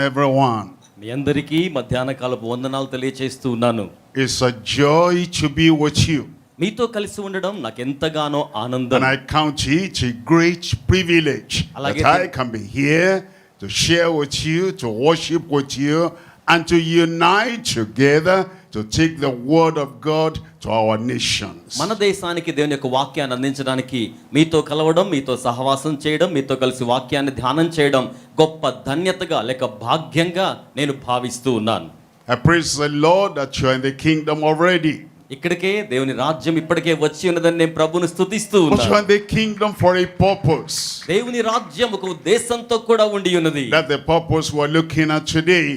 everyone. మీ అందరికీ మధ్యాహ్న కాలపు వందనాలు తెలియజేస్తూ ఉన్నాను. It's a joy to be with you. మీతో కలిసి ఉండడం నాకు ఎంతగానో ఆనందం. And I count it a great privilege that I can be here to share with you, to worship with you, and to unite together to take the word of God to our nations. మన దేశానికి దేవుని యొక్క వాక్యాన్ని అందించడానికి మీతో కలవడం, మీతో సహవాసం చేయడం, మీతో కలిసి వాక్యాన్ని ధ్యానం చేయడం గొప్ప ధన్యతగా లేక భాగ్యంగా నేను భావిస్తూ ఉన్నాను. I praise the Lord that you are in the kingdom already. ఇక్కడికే దేవుని రాజ్యం ఇప్పటికే వచ్చి ఉన్నదని నేను ప్రభువుని స్తుతిస్తూ But you are ఉన్నాను. in the kingdom for a purpose. దేవుని రాజ్యం ఒక ఉద్దేశంతో కూడా ఉండి ఉన్నది. That's the purpose we're looking at today.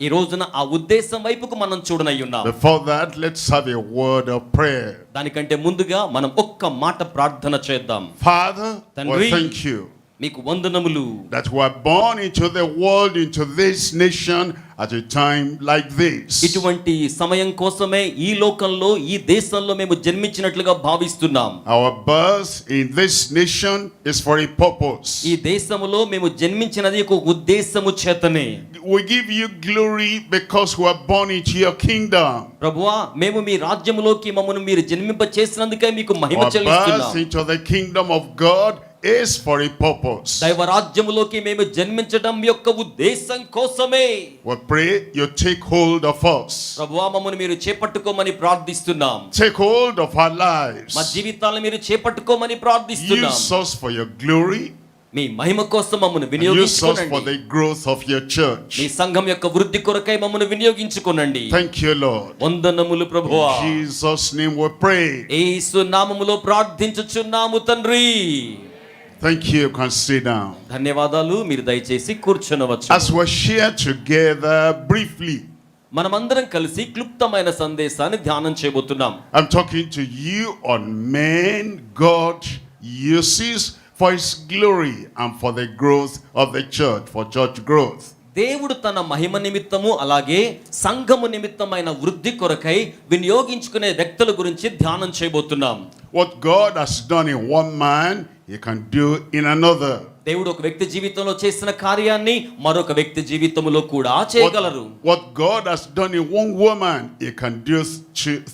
ఈ రోజున ఆ ఉద్దేశం వైపుకు మనం చూడనై ఉన్నాం. Before that, let's have a word of prayer. దానికంటే ముందుగా మనం ఒక్క మాట ప్రార్థన చేద్దాం. Father, we thank you మీకు వందనములు that we are born into the world, into this nation at a time like this. ఇటువంటి సమయం కోసమే ఈ లోకంలో ఈ దేశంలో మేము జన్మించినట్లుగా భావిస్తున్నాం. Our birth in this nation is for a purpose. ఈ దేశములో మేము జన్మించినది ఒక ఉద్దేశము చేతనే. We give you glory because we are born into your kingdom. ప్రభువా, మేము మీ రాజ్యములోకి మమ్మల్ని మీరు జన్మింప చేసినందుకే మీకు మహిమ Our చెల్లిస్తున్నాం. birth into the kingdom of God is for a purpose. దైవ రాజ్యములోకి మేము జన్మించడం యొక్క ఉద్దేశం కోసమే. We pray you take hold of us. ప్రభువా, మమ్మల్ని మీరు చేపట్టుకోమని ప్రార్థిస్తున్నాం. Take hold of our lives. మా జీవితాలను మీరు చేపట్టుకోమని ప్రార్థిస్తున్నాం. Use us for your glory. మీ మహిమ కోసం మమ్మల్ని Use us for వినియోగించుకోనండి. the growth of your church. మీ సంఘం యొక్క వృద్ధి కొరకై మమ్మల్ని వినియోగించుకోనండి. Thank you, Lord. వందనములు ప్రభువా. In Jesus' name we pray. యేసు నామములో ప్రార్థించుచున్నాము తండ్రి. Thank you. You can sit down. ధన్యవాదాలు. మీరు దయచేసి కూర్చొనవచ్చు. As we share together briefly, మనమందరం కలిసి క్లుప్తమైన సందేశాన్ని ధ్యానం చేయబోతున్నాం. I'm talking to you on men God uses for his glory and for the growth of the church, for church growth. దేవుడు తన మహిమ నిమిత్తము అలాగే సంఘము నిమిత్తమైన వృద్ధి కొరకై వినియోగించుకునే వ్యక్తుల గురించి ధ్యానం చేయబోతున్నాం. What God has done in one man, he can do in another. దేవుడు ఒక వ్యక్తి జీవితంలో చేసిన కార్యాన్ని మరొక వ్యక్తి జీవితంలో కూడా చేయగలరు. What God has done in one woman, he can do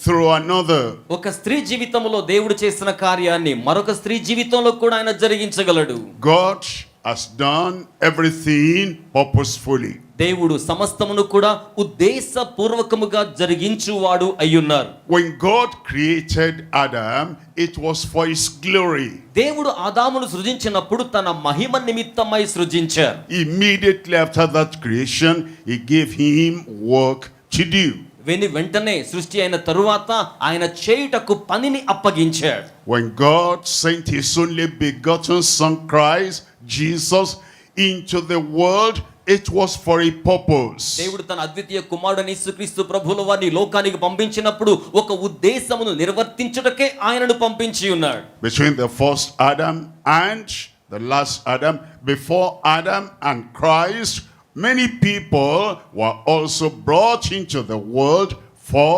through another. ఒక స్త్రీ జీవితంలో దేవుడు చేసిన కార్యాన్ని మరొక స్త్రీ జీవితంలో కూడా ఆయన జరిగించగలడు. God has done everything purposefully. దేవుడు సమస్తమును కూడా ఉద్దేశపూర్వకముగా జరిగించువాడు అయ్యున్నారు. When God created Adam, it was for his glory. దేవుడు ఆదామును సృజించినప్పుడు తన మహిమ నిమిత్తమై సృజించారు. Immediately after that creation, he gave him work to do. వెంటనే సృష్టి అయిన తరువాత ఆయన చేయుటకు పనిని అప్పగించాడు. When God sent his only begotten son Christ Jesus into the world, it was for a purpose. దేవుడు తన అద్వితీయ కుమారుడైన యేసుక్రీస్తు ప్రభువుల వారిని లోకానికి పంపించినప్పుడు ఒక ఉద్దేశమును నిర్వర్తించుటకే ఆయనను పంపించి ఉన్నాడు. Between the first Adam and the last Adam, before Adam and Christ, many people were also brought into the world for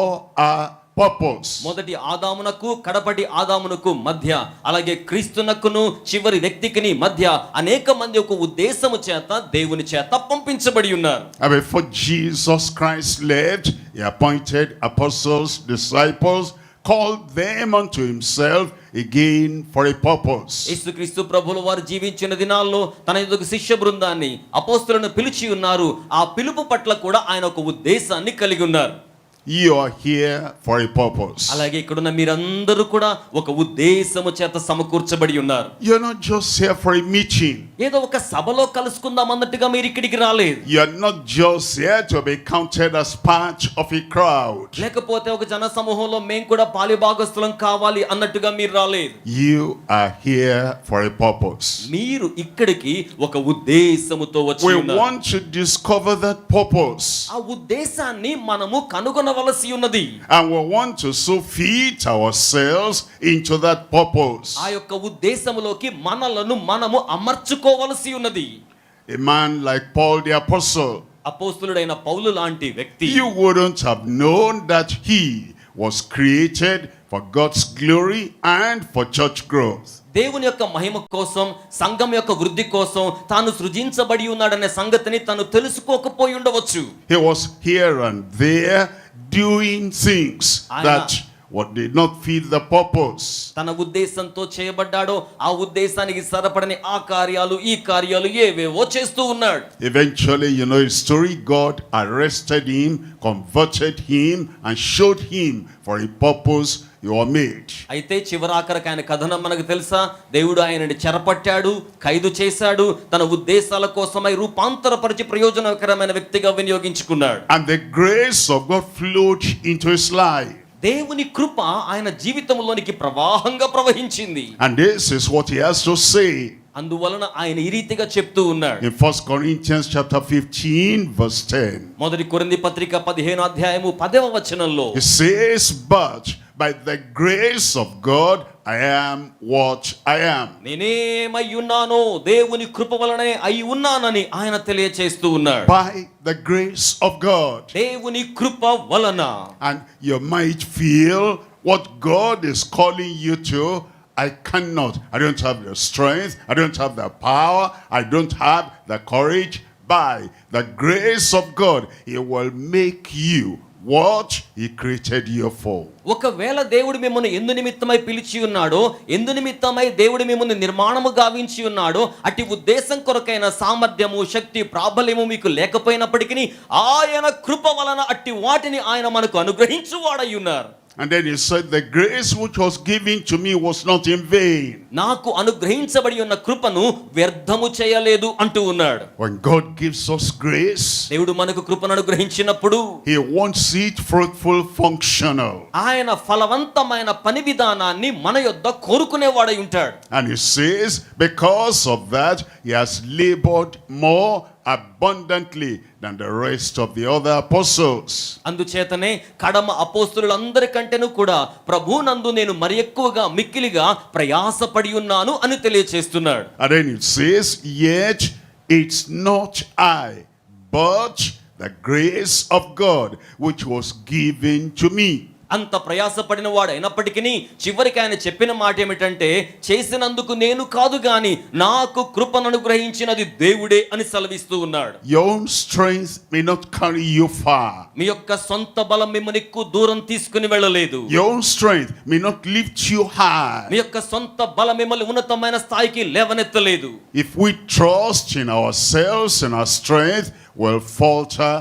a purpose. మొదటి ఆదామునకు కడపటి ఆదామునకు మధ్య అలాగే క్రీస్తునకును చివరి వ్యక్తికి మధ్య అనేక మంది ఒక ఉద్దేశము చేత దేవుని చేత పంపించబడి ఉన్నారు. And before Jesus Christ left, he appointed apostles, disciples, called them unto himself again for a purpose. యేసుక్రీస్తు ప్రభువుల వారు జీవించిన దినాల్లో తన యొక్క శిష్య బృందాన్ని అపోస్తలులను పిలిచి ఉన్నారు. ఆ పిలుపు పట్ల కూడా ఆయన ఒక ఉద్దేశాన్ని కలిగి ఉన్నారు. You are here for a purpose. అలాగే ఇక్కడున్న మీరందరూ కూడా ఒక ఉద్దేశము చేత సమకూర్చబడి ఉన్నారు. You're not just here for a meeting. ఏదో ఒక సభలో కలుసుకుందాం అన్నట్టుగా మీరు ఇక్కడికి రాలేదు. You're not just here to be counted as part of a crowd. లేకపోతే ఒక జన సమూహంలో మేము కూడా పాలిభాగస్తులం కావాలి అన్నట్టుగా మీరు రాలేదు. You are here for a purpose. మీరు ఇక్కడికి ఒక ఉద్దేశముతో వచ్చి We ఉన్నారు. want to discover that purpose. ఆ ఉద్దేశాన్ని మనము కనుగొనవలసి ఉన్నది. And we want to so fit ourselves into that purpose. ఆ యొక్క ఉద్దేశములోకి మనలను మనము అమర్చుకోవలసి ఉన్నది. A man like Paul the apostle, అపోస్తలుడైన పౌలు లాంటి వ్యక్తి you wouldn't have known that he was created for God's glory and for church growth. దేవుని యొక్క మహిమ కోసం, సంఘం యొక్క వృద్ధి కోసం తాను సృజించబడి ఉన్నాడనే సంగతిని తను తెలుసుకోకపోయి ఉండవచ్చు. He was here and there doing things that what did not fit the purpose. తన ఉద్దేశంతో చేయబడ్డాడో ఆ ఉద్దేశానికి సరిపడని ఆ కార్యాలు ఈ కార్యాలు ఏవేవో చేస్తూ ఉన్నాడు. Eventually, you know his story, God arrested him, converted him and showed him for a purpose you were made. అయితే చివరాఖరికి ఆయన కథనం మనకు తెలుసా? దేవుడు ఆయనని చెరపట్టాడు, ఖైదు చేశాడు, తన ఉద్దేశాల కోసమై రూపాంతరపరిచి ప్రయోజనకరమైన వ్యక్తిగా వినియోగించుకున్నాడు. And the grace of God flowed into his life. దేవుని కృప ఆయన జీవితంలోనికి ప్రవాహంగా ప్రవహించింది. And this is what he has to say. అందువలన ఆయన ఈ రీతిగా చెప్తూ ఉన్నాడు. In 1 Corinthians chapter 15 verse 10. మొదటి కొరింథీ పత్రిక 15వ అధ్యాయము 10వ వచనంలో He says, but by the grace of God I am what I am. నేనేమై ఉన్నానో దేవుని కృప వలనే అయి ఉన్నానని ఆయన తెలియచేస్తూ ఉన్నాడు. By the grace of God. దేవుని కృప వలన. And you might feel what God is calling you to. I cannot. I don't have the strength. I don't have the power. I don't have the courage. By the grace of God, He will make you what He created you for. ఒకవేళ దేవుడు మిమ్మల్ని ఎందు నిమిత్తమై పిలిచి ఉన్నాడో, ఎందు నిమిత్తమై దేవుడు మిమ్మల్ని నిర్మాణము గావించి ఉన్నాడో, అట్టి ఉద్దేశం కొరకైన సామర్థ్యము, శక్తి, ప్రాబల్యము మీకు లేకపోయినప్పటికీ ఆయన కృప వలన అట్టి వాటిని ఆయన మనకు అనుగ్రహించువాడై ఉన్నారు. And then he said, the grace which was given to me was not in vain. నాకు అనుగ్రహించబడి ఉన్న కృపను వ్యర్థము చేయలేదు అంటూ ఉన్నాడు. When God gives us grace, దేవుడు మనకు కృపను అనుగ్రహించినప్పుడు He wants it fruitful, functional. ఆయన ఫలవంతమైన పని విధానాన్ని మన యొద్ద కోరుకునేవాడై ఉంటాడు. And He says, because of that, He has labored more abundantly than the rest of the other apostles. అందుచేతనే కడమ అపోస్తలులందరికంటేను కూడా ప్రభువునందు నేను మరి ఎక్కువగా మిక్కిలిగా ప్రయాసపడి ఉన్నాను అని తెలియచేస్తున్నాడు. And then it says, yet it's not I, but the grace of God which was given to me. అంత ప్రయాసపడిన వాడు అయినప్పటికీ చివరికి ఆయన చెప్పిన మాట ఏమిటంటే, చేసినందుకు నేను కాదు గాని నాకు కృపను అనుగ్రహించినది దేవుడే అని సెలవిస్తూ ఉన్నాడు. Your own strength may not carry you far. మీ యొక్క సొంత బలం మిమ్మల్ని ఎక్కువ దూరం తీసుకుని వెళ్ళలేదు. Your own strength may not lift you high. మీ యొక్క సొంత బలం మిమ్మల్ని ఉన్నతమైన స్థాయికి లేవనెత్తలేదు. If we trust in ourselves and our strength, we'll falter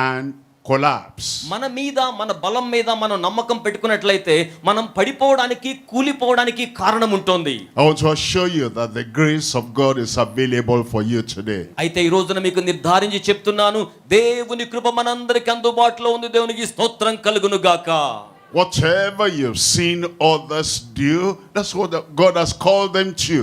and collapse. మన మీద, మన బలం మీద మనం నమ్మకం పెట్టుకున్నట్లయితే మనం పడిపోవడానికి, కూలిపోవడానికి కారణం ఉంటుంది. I want to assure you that the grace of God is available for you today. అయితే ఈ రోజున మీకు నిర్ధారించి చెప్తున్నాను, దేవుని కృప మనందరికి అందుబాటులో ఉంది. దేవునికి స్తోత్రం కలుగును గాక. Whatever you've seen others do, that's what God has called them to.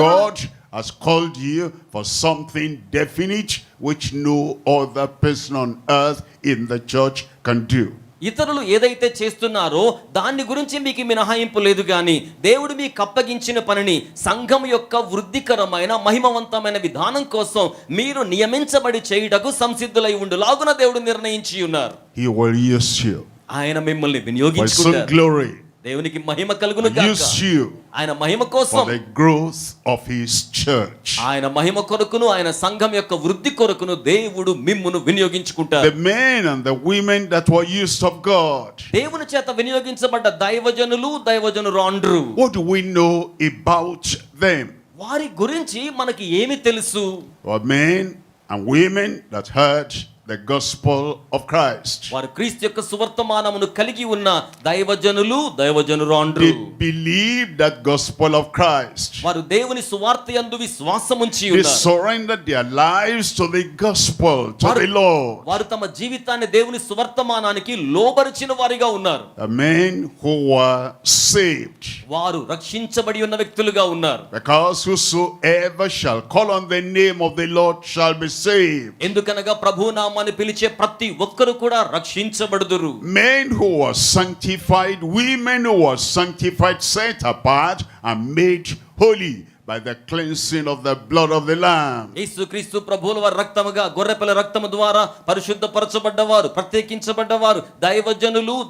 God has called you for something definite which no other person on earth in the church can do. ఇతరులు ఏదైతే చేస్తున్నారో దాని గురించి మీకు మినహాయింపు లేదు కానీ దేవుడు మీకు అప్పగించిన పనిని సంఘం యొక్క వృద్ధికరమైన మహిమవంతమైన విధానం కోసం మీరు నియమించబడి చేయుటకు సంసిద్ధులై ఉండులాగున దేవుడు నిర్ణయించి ఉన్నారు. He will use you. ఆయన మిమ్మల్ని For వినియోగించుకుంటారు. His glory. దేవునికి మహిమ కలుగును గాక. Use you ఆయన మహిమ కోసం, for the growth of His church. ఆయన మహిమ కొరకును, ఆయన సంఘం యొక్క వృద్ధి కొరకును దేవుడు మిమ్మును వినియోగించుకుంటారు. The men and the women that were used of God. దేవుని చేత వినియోగించబడ్డ దైవజనులు, దైవజనురాండ్రు, What do we know about them? వారి గురించి మనకి ఏమి తెలుసు? Were men and women that heard the gospel of Christ. వారు క్రీస్తు యొక్క సువర్తమానమును కలిగి ఉన్న దైవజనులు, దైవజనురాండ్రు. They believed that gospel of Christ. వారు దేవుని సువార్త యందు విశ్వాసం ఉంచి They ఉన్నారు. surrendered their lives to the gospel, to the Lord. వారు తమ జీవితాన్ని దేవుని సువర్తమానానికి లోబరిచిన వారిగా ఉన్నారు. The men who were saved. వారు రక్షించబడి ఉన్న వ్యక్తులుగా ఉన్నారు. Because whosoever shall call on the name of the Lord shall be saved. ఎందుకనగా ప్రభు నామాన్ని పిలిచే ప్రతి ఒక్కరు కూడా రక్షించబడుదురు. Men who were sanctified, women who were sanctified, set apart and made holy by the cleansing of the blood of the Lamb. యేసుక్రీస్తు ప్రభువుల వారి రక్తముగా గొర్రెపిల్ల రక్తము ద్వారా పరిశుద్ధపరచబడ్డవారు, ప్రత్యేకించబడ్డవారు,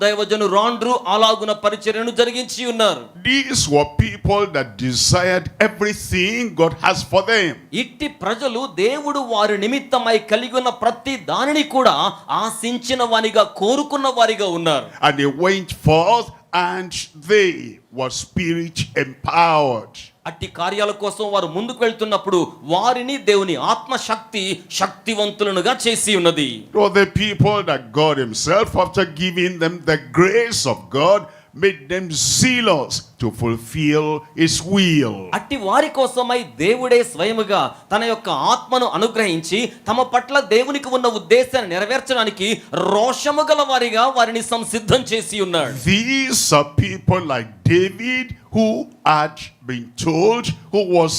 దైవజనురాండ్రు అలాగున పరిచర్యను జరిగించి ఉన్నారు. These were people that desired everything God has for them. ఇట్టి ప్రజలు దేవుడు వారి నిమిత్తమై కలిగి ఉన్న ప్రతి దానిని కూడా ఆశించిన వానిగా, కోరుకున్న వారిగా ఉన్నారు. And they went forth and they were spirit empowered. అట్టి కార్యాల కోసం వారు ముందుకు వెళ్తున్నప్పుడు వారిని దేవుని ఆత్మశక్తి శక్తివంతులనుగా చేసి ఉన్నది. They were the people that God himself, after giving them the grace of God, made them zealous to fulfill his will. అట్టి వారి కోసమై దేవుడే స్వయముగా తన యొక్క ఆత్మను అనుగ్రహించి తమ పట్ల దేవునికి ఉన్న ఉద్దేశాన్ని నెరవేర్చడానికి రోషము గల వారిగా వారిని సంసిద్ధం చేసి ఉన్నాడు. These are people like David, who had been told, who was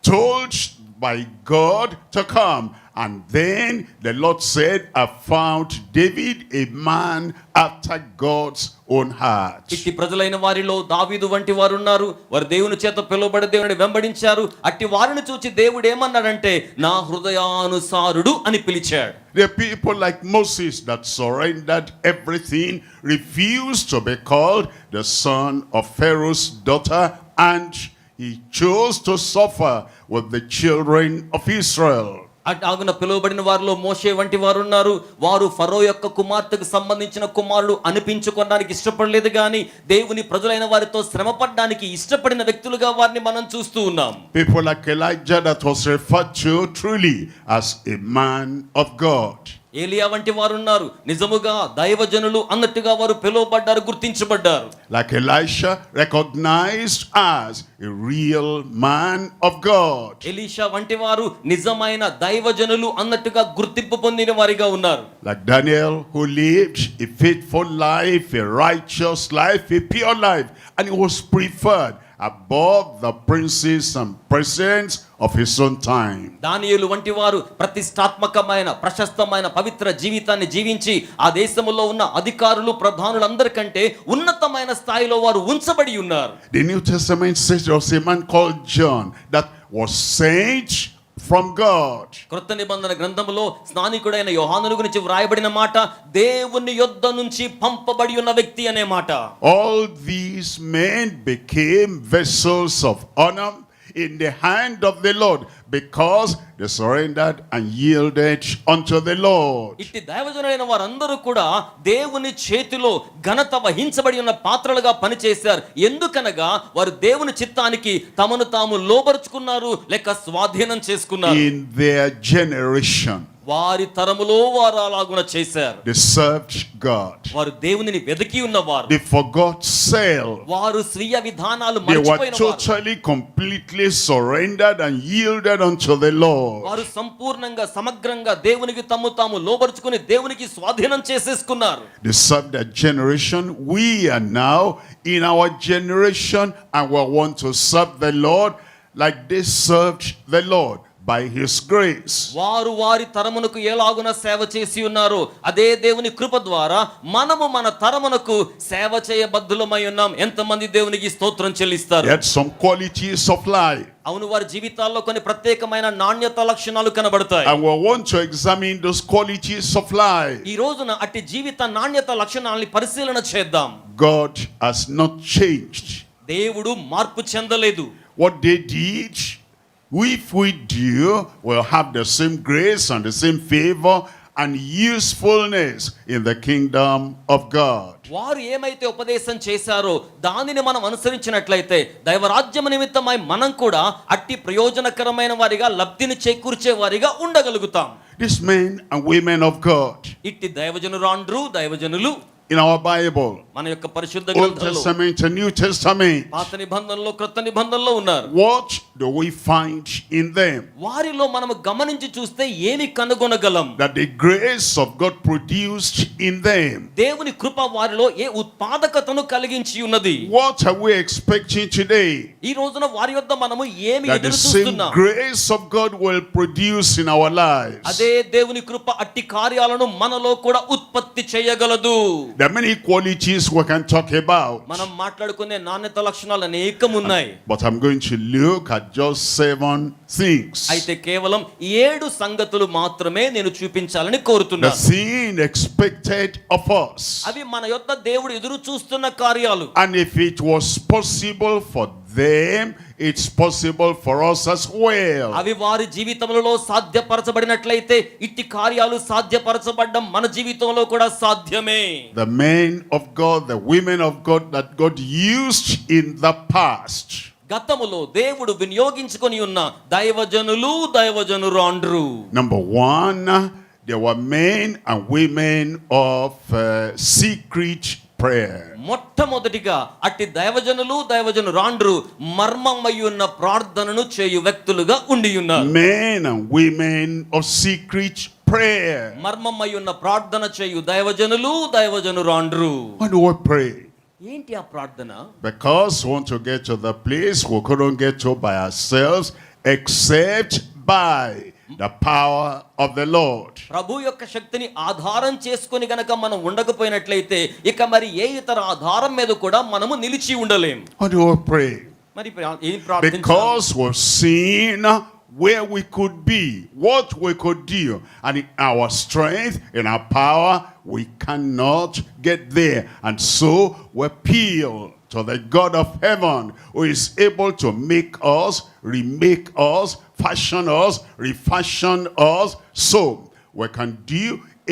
told by God to come. And then the Lord said, I found David a man after God's own heart. ఇట్టి ప్రజలైన వారిలో దావీదు వంటి వారు ఉన్నారు. వారు దేవుని చేత పిలువబడి దేవుని వెంబడించారు. అట్టి వారిని చూచి దేవుడు ఏమన్నాడంటే, నా హృదయానుసారుడు అని పిలిచాడు. There are people like Moses that surrendered everything, refused to be called the son of Pharaoh's daughter, and he chose to suffer with the children of Israel. అటున పిలువబడిన వారిలో మోషే వంటి వారు ఉన్నారు. వారు ఫరో యొక్క కుమార్తెకు సంబంధించిన కుమారుడు అనిపించుకోవడానికి ఇష్టపడలేదు, కానీ దేవుని ప్రజలైన వారితో శ్రమ పడడానికి ఇష్టపడిన వ్యక్తులుగా వారిని మనం చూస్తూ ఉన్నాం. People like Elijah, that was referred to truly as a man of God. ఏలియా వంటి వారు ఉన్నారు. నిజముగా దైవజనులు అన్నట్టుగా వారు పిలువబడ్డారు, గుర్తించబడ్డారు. Like Elisha, recognized as a real man of God. Elisha వంటి వారు నిజమైన దైవజనులు అన్నట్టుగా గుర్తింపు పొందిన వారిగా ఉన్నారు. Like Daniel, who lived a faithful life, a righteous life, a pure life, and he was preferred above the princes and presidents of his own time. దానియేలు వంటి వారు ప్రతిష్టాత్మకమైన ప్రశస్తమైన పవిత్ర జీవితాన్ని జీవించి ఆ దేశములో ఉన్న అధికారులు ప్రధానులందరికంటే ఉన్నతమైన స్థాయిలో వారు ఉంచబడి ఉన్నారు. The New Testament says there was a man called John that was sent from God. క్రొత్త నిబంధన గ్రంథములో స్నానికుడైన యోహాను గురించి వ్రాయబడిన మాట, దేవుని యొద్ద నుంచి పంపబడి ఉన్న వ్యక్తి అనే మాట. All these men became vessels of honor in the hand of the Lord because they surrendered and yielded unto the Lord. ఇట్టి దైవజనులైన వారందరూ కూడా దేవుని చేతిలో ఘనత వహించబడి ఉన్న పాత్రలుగా పనిచేశారు. ఎందుకనగా వారు దేవుని చిత్తానికి తమను తాము లోబరుచుకున్నారు, లేక స్వాధీనం చేసుకున్నారు. In their generation, వారి తరములో వారు అలాగున చేశారు. they served God. వారు దేవునిని వెదికి ఉన్నవారు. They forgot self. వారు స్వీయ విధానాలు They were మర్చిపోయిన వారు. totally, completely surrendered and yielded unto the Lord. వారు సంపూర్ణంగా సమగ్రంగా దేవునికి తాము లోబరుచుకుని దేవునికి స్వాధీనం చేసేసుకున్నారు. They served their generation. We are now in our generation, and we want to serve the Lord like they served the Lord by his grace. వారు వారి తరమునకు ఎలాగున సేవ చేసి ఉన్నారు, అదే దేవుని కృప ద్వారా మనము మన తరమునకు సేవ చేయబద్ధులమై ఉన్నాం. ఎంతమంది దేవునికి స్తోత్రం చెల్లిస్తారు? They had some qualities of life, అవును, వారి జీవితాల్లో కొన్ని ప్రత్యేకమైన నాణ్యత లక్షణాలు కనబడతాయి. and we want to examine those qualities of life. ఈ రోజున అట్టి జీవిత నాణ్యత లక్షణాలని పరిశీలన చేద్దాం. God has not changed. దేవుడు మార్పు చెందలేదు. What they did, if we do, we'll have the same grace and the same favor and usefulness in the kingdom of God. వారు ఏమైతే ఉపదేశం చేశారో దానిని మనం అనుసరించినట్లయితే దైవరాజ్యం నిమిత్తమై మనం కూడా అట్టి ప్రయోజనకరమైన వారిగా, లబ్ధిని చేకూర్చే వారిగా ఉండగలుగుతాం. These men and women of God, ఇట్టి దైవజనురాండ్రు, దైవజనులు in our Bible, మన యొక్క పరిశుద్ధ Old గ్రంథంలో, Testament and New Testament, పాత నిబంధనలో క్రొత్త నిబంధనలో ఉన్నారు. what do we find in them? వారిలో మనము గమనించి చూస్తే ఏమి కనుగొనగలం? That the grace of God produced in them. దేవుని కృప వారిలో ఏ ఉత్పాదకతను కలిగించి ఉన్నది? What are we expecting today? ఈ రోజున వారి యొద్ద మనము ఏమి That the ఎదురు same చూస్తున్నాం? grace of God will produce in our lives. అదే దేవుని కృప అట్టి కార్యాలను మనలో కూడా ఉత్పత్తి చేయగలదు. There are many qualities we can talk about. మనం మాట్లాడుకునే నాణ్యత లక్షణాలు అనేకం ఉన్నాయి. But I'm going to look at just 7 things. అయితే కేవలం 7 సంగతులు మాత్రమే నేను చూపించాలని The కోరుతున్నాను. scene expected of us. అవి మన యొద్ద దేవుడు ఎదురు చూస్తున్న కార్యాలు. And if it was possible for them, it's possible for us as well. అవి వారి జీవితంలో సాధ్యపరచబడినట్లయితే ఇట్టి కార్యాలు సాధ్యపరచబడడం మన జీవితంలో కూడా సాధ్యమే. The men of God, the women of God that God used in the past. గతములో దేవుడు వినియోగించుకొని ఉన్న దైవజనురాండ్రు. Number 1, there were men and women of secret prayer. మొట్టమొదటిగా అట్టి దైవజనురాండ్రు మర్మమై ఉన్న ప్రార్థనను చేయు వ్యక్తులుగా ఉండి ఉన్నారు. Men and women of secret prayer. మర్మమై ఉన్న ప్రార్థన చేయు దైవజనురాండ్రు. Why do we pray? ఏంటి ఆ ప్రార్థన? Because we want to get to the place we couldn't get to by ourselves except by the power of the Lord. ప్రభు యొక్క శక్తిని ఆధారం చేసుకొని గనక మనం ఉండకపోయినట్లయితే ఇక మరి ఏ ఇతర ఆధారం మీద కూడా మనము నిలిచి ఉండలేం. Why do we pray? మరి ఏం ప్రార్థించాలి? Because we've seen where we could be, what we could do, and in our strength, in our power, we cannot get there. And so we appeal to the God of heaven, who is able to make us, remake us, fashion us, refashion us, so we can do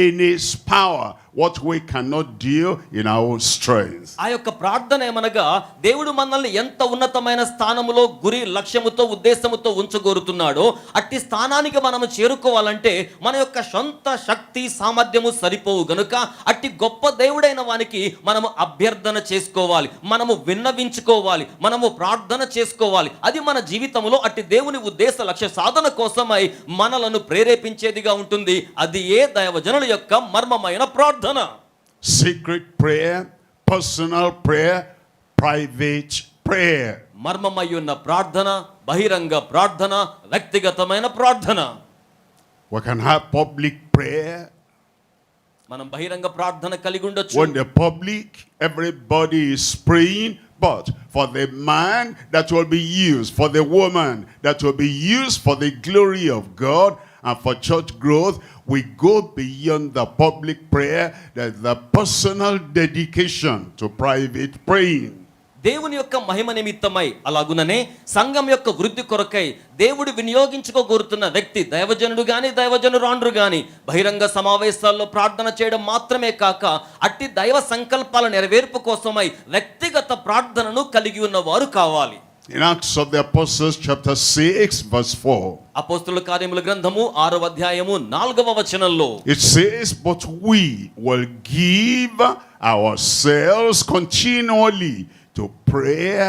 in his power what we cannot do in our own strength. ఆ యొక్క ప్రార్థన ఏమనగా దేవుడు మనల్ని ఎంత ఉన్నతమైన స్థానములో గురి లక్ష్యముతో ఉద్దేశముతో ఉంచగోరుతున్నాడో అట్టి స్థానానికి మనము చేరుకోవాలంటే మన యొక్క సొంత శక్తి సామర్థ్యము సరిపోవు గనుక అట్టి గొప్ప దేవుడైన వానికి మనము అభ్యర్థన చేసుకోవాలి, మనము విన్నవించుకోవాలి, మనము ప్రార్థన చేసుకోవాలి. అది మన జీవితంలో అట్టి దేవుని ఉద్దేశ లక్ష్య సాధన కోసమై మనలను ప్రేరేపించేదిగా ఉంటుంది. అది ఏ దైవజనుల యొక్క మర్మమైన ప్రార్థన. Secret prayer, personal prayer, private prayer. మర్మమై ఉన్న ప్రార్థన, బహిరంగ ప్రార్థన, వ్యక్తిగతమైన ప్రార్థన. We can have public prayer. మనం బహిరంగ ప్రార్థన కలిగి ఉండొచ్చు. When the public, everybody is praying, but for the man that will be used, for the woman that will be used for the glory of God and for church growth, we go beyond the public prayer. There's the personal dedication to private praying. దేవుని యొక్క మహిమ నిమిత్తమై అలాగుననే సంఘం యొక్క వృద్ధి కొరకై దేవుడు వినియోగించుకోగోరుతున్న వ్యక్తి దైవజనుడు గాని దైవజనురాండ్రు గాని బహిరంగ సమావేశాల్లో ప్రార్థన చేయడం మాత్రమే కాక అట్టి దైవ సంకల్పాల నెరవేర్పు కోసమై వ్యక్తిగత ప్రార్థనను కలిగి ఉన్నవారు కావాలి. In Acts of the Apostles chapter 6 verse 4. అపోస్తలుల కార్యముల గ్రంథము 6వ అధ్యాయము 4వ వచనంలో It says, but we will give ourselves continually to prayer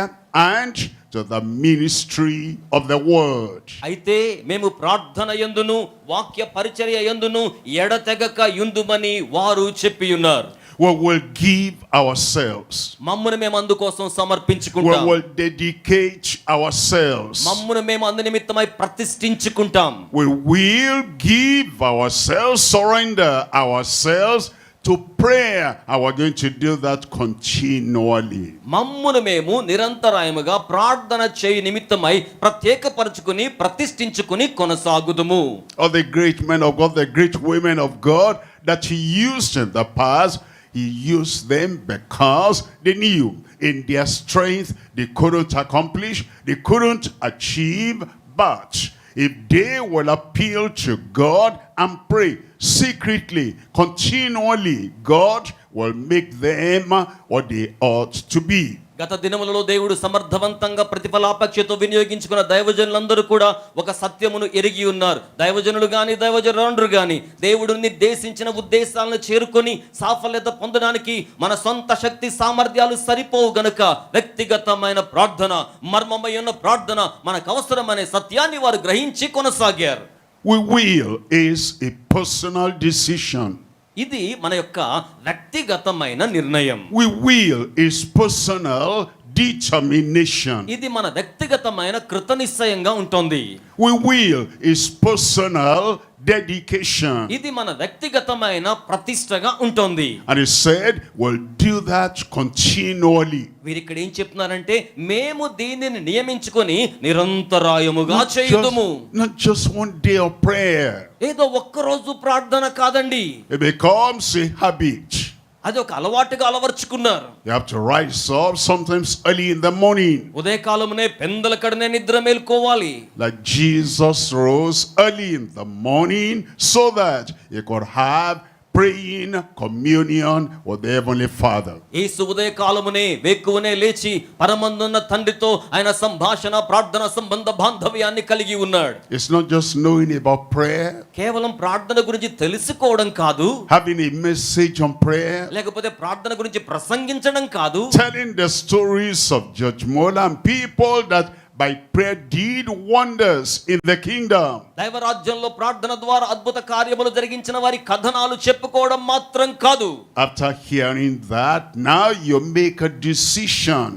and to the ministry of the word. అయితే మేము ప్రార్థన యందును వాక్య పరిచర్య యందును ఎడతెగక యుందుమని వారు చెప్పి ఉన్నారు. We will give ourselves. మమ్మును మేము అందుకోసం We సమర్పించుకుంటాం. will dedicate ourselves. మమ్మును మేము అందు నిమిత్తమై ప్రతిష్ఠించుకుంటాం. We will give ourselves, surrender ourselves to prayer, and we're going to do that continually. మమ్మును మేము నిరంతరాయముగా ప్రార్థన చేయి నిమిత్తమై ప్రత్యేకపరచుకుని ప్రతిష్ఠించుకుని కొనసాగుదుము. All the great men of God, the great women of God that he used in the past, he used them because they knew in their strength they couldn't accomplish, they couldn't achieve, but if they will appeal to God and pray secretly, continually, God will make them what they ought to be. గత దినములలో దేవుడు సమర్థవంతంగా ప్రతిఫలాపేక్షతో వినియోగించుకున్న దైవజనులందరూ కూడా ఒక సత్యమును ఎరిగి ఉన్నారు. దైవజనులు గాని దైవజనురాండ్రు గాని దేవుడు నిర్దేశించిన ఉద్దేశాలను చేరుకొని సాఫల్యత పొందడానికి మన సొంత శక్తి సామర్థ్యాలు సరిపోవు గనుక వ్యక్తిగతమైన ప్రార్థన, మర్మమైన ప్రార్థన మనకు అవసరమనే సత్యాన్ని వారు గ్రహించి కొనసాగారు. We will is a personal decision. ఇది మన యొక్క వ్యక్తిగతమైన నిర్ణయం. We will is personal determination. ఇది మన వ్యక్తిగతమైన కృత నిశ్చయంగా ఉంటుంది. We will is personal dedication. ఇది మన వ్యక్తిగతమైన ప్రతిష్టగా ఉంటుంది. And he said, we'll do that continually. వీరు ఇక్కడ ఏం చెప్తున్నారంటే మేము దీనిని నియమించుకొని నిరంతరాయముగా చేయుదుము. Not just one day of prayer. ఏదో ఒక్కరోజు ప్రార్థన కాదండి, It becomes a habit. అది ఒక అలవాటుగా అలవర్చుకున్నారు. You have to rise up sometimes early in the morning. ఉదయకాలమునే పెందల కడనే నిద్ర మేల్కోవాలి. Like Jesus rose early in the morning so that he could have praying communion with the Heavenly Father. యేసు ఉదయకాలమునే వేకువనే లేచి పరమందున్న తండ్రితో ఆయన సంభాషణ ప్రార్థన సంబంధ బాంధవ్యాన్ని కలిగి ఉన్నాడు. It's not just knowing about prayer, కేవలం ప్రార్థన గురించి తెలుసుకోవడం కాదు, having a message on prayer, లేకపోతే ప్రార్థన గురించి ప్రసంగించడం కాదు, telling the stories of Judge Mola and people that by prayer did wonders in the kingdom. దైవరాజ్యంలో ప్రార్థన ద్వారా అద్భుత కార్యములు జరిగించిన వారి కథనాలు చెప్పుకోవడం మాత్రం కాదు. After hearing that, now you make a decision,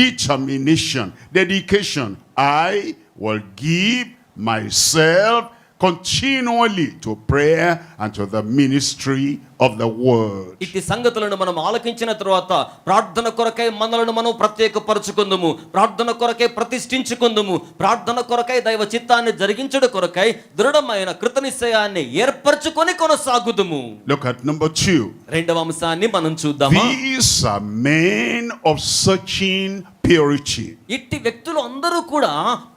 determination, dedication. I will give myself continually to prayer and to the ministry of the word. ఇట్టి సంగతులను మనం ఆలకించిన తరువాత ప్రార్థన కొరకై మనలను మనం ప్రత్యేకపరచుకుందుము, ప్రార్థన కొరకై ప్రతిష్ఠించుకుందుము, ప్రార్థన కొరకై దైవ చిత్తాన్ని జరిగించడం కొరకై దృఢమైన కృతనిశ్చయాన్ని ఏర్పరచుకొని కొనసాగుదుము. Look at number 2. రెండవ అంశాన్ని మనం చూద్దామా. These are men of searching purity. ఇట్టి వ్యక్తులు అందరూ కూడా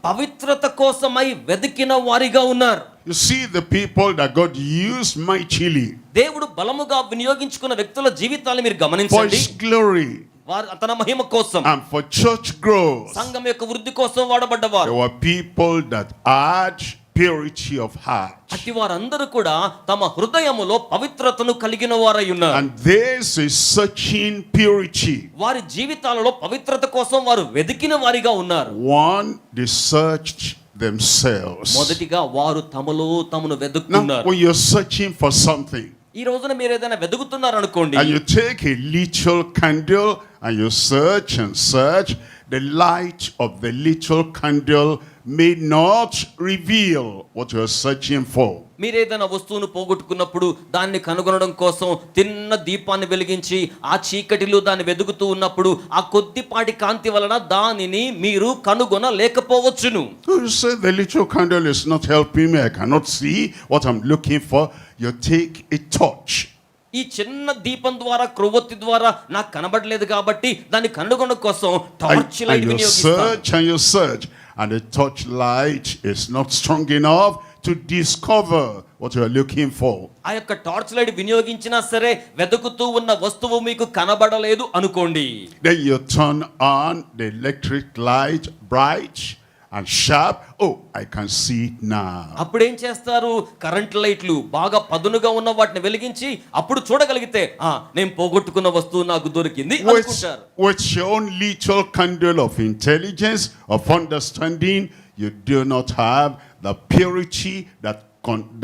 పవిత్రత కోసమై వెదికిన వారిగా ఉన్నారు. You see the people that God used mightily దేవుడు బలముగా వినియోగించుకున్న వ్యక్తుల జీవితాలు మీరు for గమనించండి. his glory వారు తన మహిమ కోసం, and for church growth. సంఘం యొక్క వృద్ధి కోసం వాడబడ్డవారు. There were people that had purity of heart. అట్టి వారందరూ కూడా తమ హృదయములో పవిత్రతను కలిగిన వారై ఉన్నారు. And this is searching purity. వారి జీవితాలలో పవిత్రత కోసం వారు వెదికిన వారిగా ఉన్నారు. One, they searched themselves. మొదటిగా వారు తమలో తమను Now, వెదుకుతున్నారు. when you're searching for something, ఈ రోజున మీరు ఏదైనా వెదుకుతున్నారు అనుకోండి, and you take a little candle and you search and search, the light of the little candle may not reveal what you're searching for. మీరు ఏదైనా వస్తువును పోగొట్టుకున్నప్పుడు దాన్ని కనుగొనడం కోసం తిన్న దీపాన్ని వెలిగించి ఆ చీకటిలో దాన్ని వెదుకుతూ ఉన్నప్పుడు ఆ కొద్దిపాటి కాంతి వలన దానిని మీరు కనుగొనలేకపోవచ్చును. You say the little candle is not helping me, I cannot see what I'm looking for. You take a torch. ఈ చిన్న దీపం ద్వారా క్రొవ్వొత్తి ద్వారా నాకు కనబడలేదు కాబట్టి దాన్ని కనుగొనడం కోసం torch light And you వినియోగిస్తాను. search and you search, and the torch light is not strong enough to discover what you are looking for. ఆ యొక్క టార్చ్ లైట్ వినియోగించినా సరే వెతుకుతూ ఉన్న వస్తువు మీకు కనబడలేదు అనుకోండి. Then you turn on the electric light bright and sharp. Oh, I can see it now. అప్పుడు ఏం చేస్తారు? కరెంట్ లైట్లు బాగా పదునుగా ఉన్న వాటిని వెలిగించి అప్పుడు చూడగలిగితే నేను పోగొట్టుకున్న వస్తువు నాకు దొరికింది అనుకుంటారు. With your own little candle of intelligence, of understanding, you do not have the purity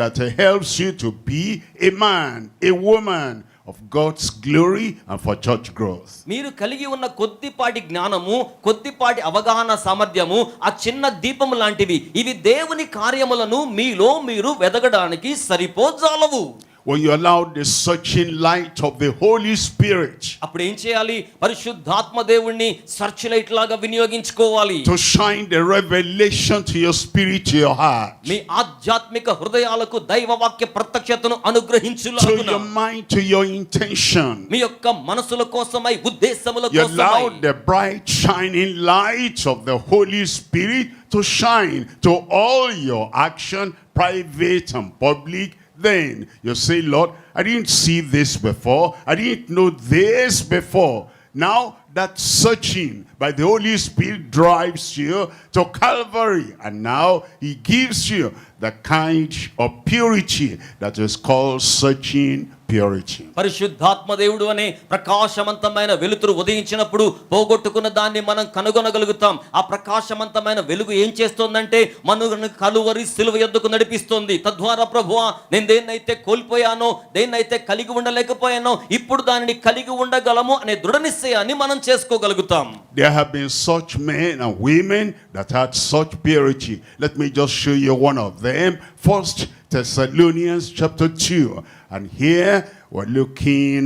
that helps you to be a man, a woman of God's glory and for church growth. మీరు కలిగి ఉన్న కొద్దిపాటి జ్ఞానము, కొద్దిపాటి అవగాహన సామర్థ్యము ఆ చిన్న దీపము లాంటివి. ఇవి దేవుని కార్యములను మీలో మీరు వెదగడానికి సరిపోజాలవు. When you allow the searching light of the Holy Spirit అప్పుడు ఏం చేయాలి? పరిశుద్ధాత్మ దేవుణ్ణి సర్చ్ లైట్ లాగా వినియోగించుకోవాలి. to shine the revelation to your spirit, to your heart, మీ ఆధ్యాత్మిక హృదయాలకు దైవ వాక్య ప్రత్యక్షతను to అనుగ్రహించులాగున your mind, to your intention. మీ యొక్క మనసుల కోసమై ఉద్దేశముల You కోసమై allow the bright shining light of the Holy Spirit to shine to all your action, private and public. Then you say, Lord, I didn't see this before. I didn't know this before. Now that searching by the Holy Spirit drives you to Calvary. And now he gives you the kind of purity that is called searching purity. పరిశుద్ధాత్మ దేవుడు అనే ప్రకాశవంతమైన వెలుతురు ఉదయించినప్పుడు పోగొట్టుకున్న దాన్ని మనం కనుగొనగలుగుతాం. ఆ ప్రకాశవంతమైన వెలుగు ఏం చేస్తోందంటే మనల్ని కలువరి సిలువ యొద్దకు నడిపిస్తోంది. తద్వారా ప్రభువా, నేను దేన్నైతే కోల్పోయానో, దేన్నైతే కలిగి ఉండలేకపోయానో, ఇప్పుడు దానిని కలిగి ఉండగలము అనే దృఢ నిశ్చయాన్ని మనం చేసుకోగలుగుతాం. There have been such men and women that had such purity. Let me just show you one of them. 1 Thessalonians chapter 2. And here we're looking